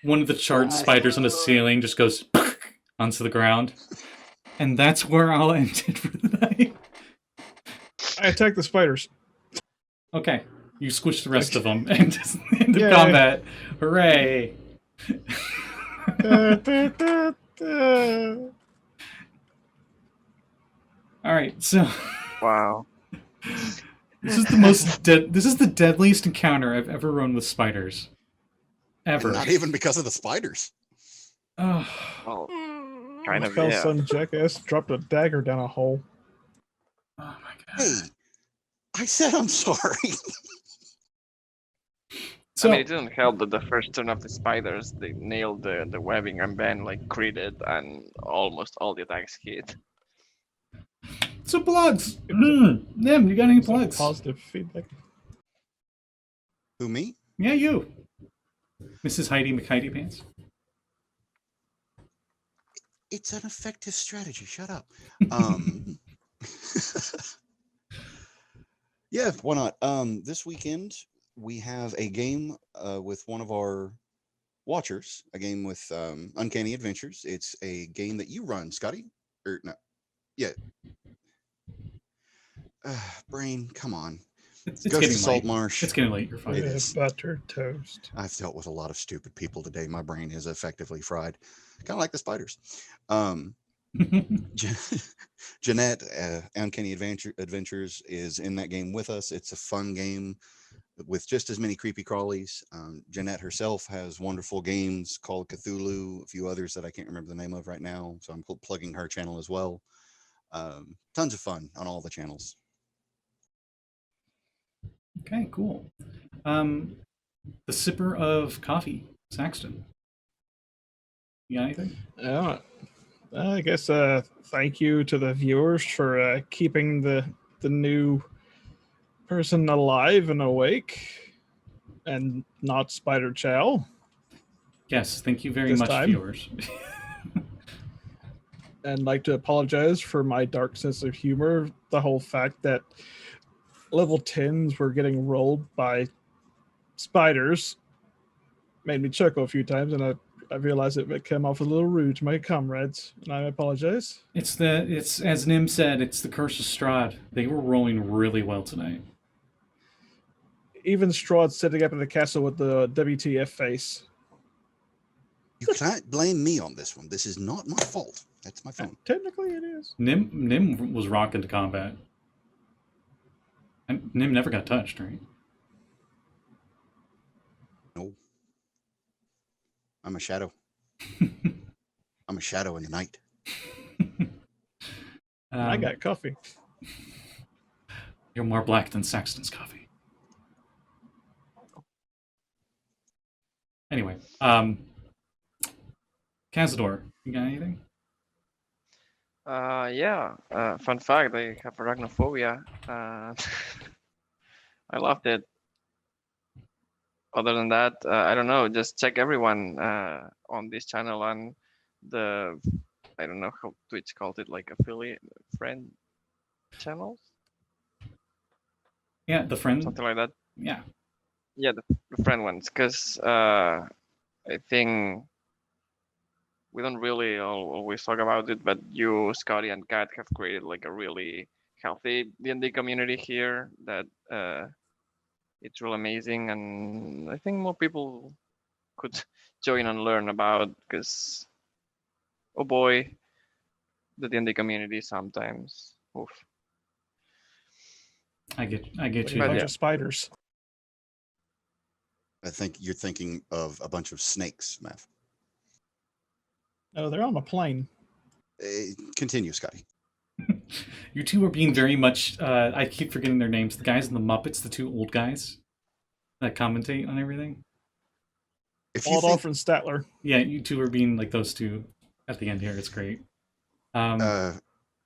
One of the charred spiders on the ceiling just goes onto the ground. And that's where I'll end it for the night. I attack the spiders. Okay. You squish the rest of them and just end of Yay. combat. Hooray! Alright, so Wow. this is the most this is the deadliest encounter I've ever run with spiders. Ever. Not even because of the spiders. Oh, Well, Mm. kind of, Fell yeah. son jackass dropped a dagger down a hole. oh my god. Hey, I said I'm sorry. So I mean, it didn't help that the first turn of the spiders, they nailed the webbing, and Ben like critted, and almost all the attacks hit. so plugs. Nyhm, you got any Some plugs? positive feedback. Who, me? Yeah, you. Mrs. Heidi McHeidi Pants. It's an effective strategy. Shut up. Yeah, why not? This weekend we have a game with one of our watchers. A game with Uncanny Adventures. It's a game that you run, Scotty. Or no? Yeah. Brain, come on. It's Goes to getting Salt late. Marsh. It's getting late. You're fine. It With is. buttered toast. I've dealt with a lot of stupid people today. My brain is effectively fried, kind of like the spiders. Jeanette, Uncanny Adventures, is in that game with us. It's a fun game with just as many creepy crawlies. Jeanette herself has wonderful games called Cthulhu, a few others that I can't remember the name of right now. So I'm plugging her channel as well. Tons of fun on all the channels. Okay, cool. The sipper of coffee, Saxton. You got anything? Yeah, I guess thank you to the viewers for keeping the new person alive and awake and not Spider Chow. Yes, thank you very This much, time? viewers. and like to apologize for my dark sense of humor. The whole fact that level 10s were getting rolled by spiders made me chuckle a few times, and I realized it came off a little rude to my comrades, and I apologize. It's as Nyhm said, it's the curse of Strahd. They were rolling really well tonight. Even Strahd sitting up in the castle with the WTF face. You can't blame me on this one. This is not my fault. That's my phone. Technically, it is. Nyhm was rocking to combat. And Nyhm never got touched, right? No. I'm a shadow. I'm a shadow in the night. I got coffee. You're more black than Saxton's coffee. Anyway, Cazador, you got anything? Yeah. Fun fact: I have arachnophobia. I loved it. Other than that, I don't know. Just check everyone on this channel and the, I don't know how Twitch called it, like affiliate friend channels, Yeah, the friend. something like that. Yeah. Yeah, the friend ones, because I think we don't really always talk about it, but you, Scotty, and Kat have created like a really healthy D&D community here that it's really amazing, and I think more people could join and learn about, because oh boy, the D&D community sometimes. Oof. I get Like you. a bunch yeah. of spiders. I think you're thinking of a bunch of snakes, Mav. Oh, they're on a plane. Continue, Scotty. You two are being very much. I keep forgetting their names. The guys in the Muppets, the two old guys that commentate on everything. If you Waldorf think, and Statler. Yeah, you two are being like those two at the end here. It's great.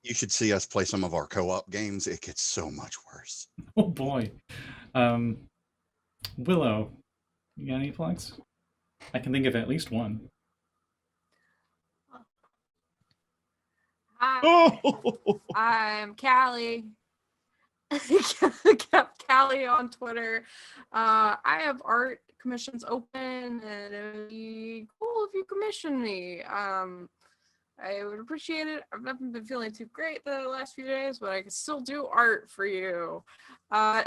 you should see us play some of our co-op games. It gets so much worse. Oh boy. Willow, you got any plugs? I can think of at least one. Hi, Oh, I'm Callie. Callie on Twitter. I have art commissions open, and it would be cool if you commission me. I would appreciate it. I've not been feeling too great the last few days, but I can still do art for you. Also,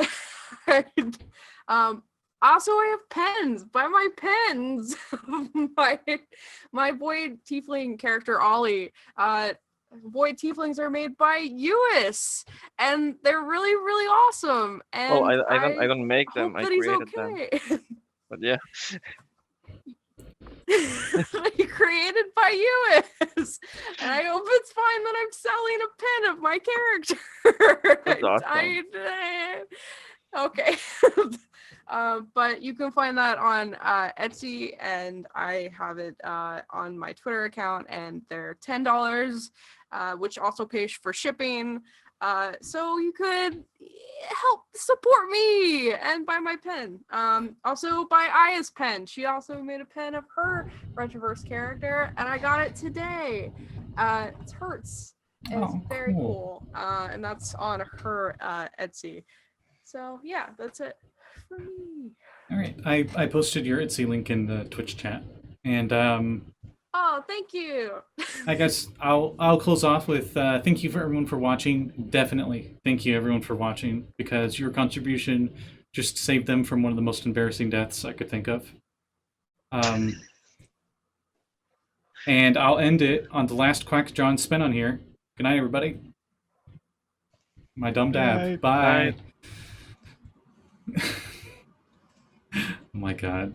I have pens. Buy my pens. my Void Tiefling character Ollie. Void Tieflings are made by Lluis, and they're really, really awesome. And Well, I don't make them. hope I that he's created them. okay. But yeah, Created by Lluis, and I hope it's fine that I'm selling a pen of my character. That's awesome. Okay. But you can find that on Etsy, and I have it on my Twitter account, and they're $10, which also pays for shipping. So you could help support me and buy my pen. Also buy Aya's pen. She also made a pen of her Retroverse character, and I got it today. It hurts. And Oh, it's very cool. cool. And that's on her Etsy. So yeah, that's it for me. All right, I posted your Etsy link in the Twitch chat, and Oh, thank you. I guess I'll close off with thank you for everyone for watching. Definitely, thank you everyone for watching, because your contribution just saved them from one of the most embarrassing deaths I could think of. And I'll end it on the last Quack John spin on here. Good night, everybody. My dumb dab. Night. Bye. Night. Oh my god.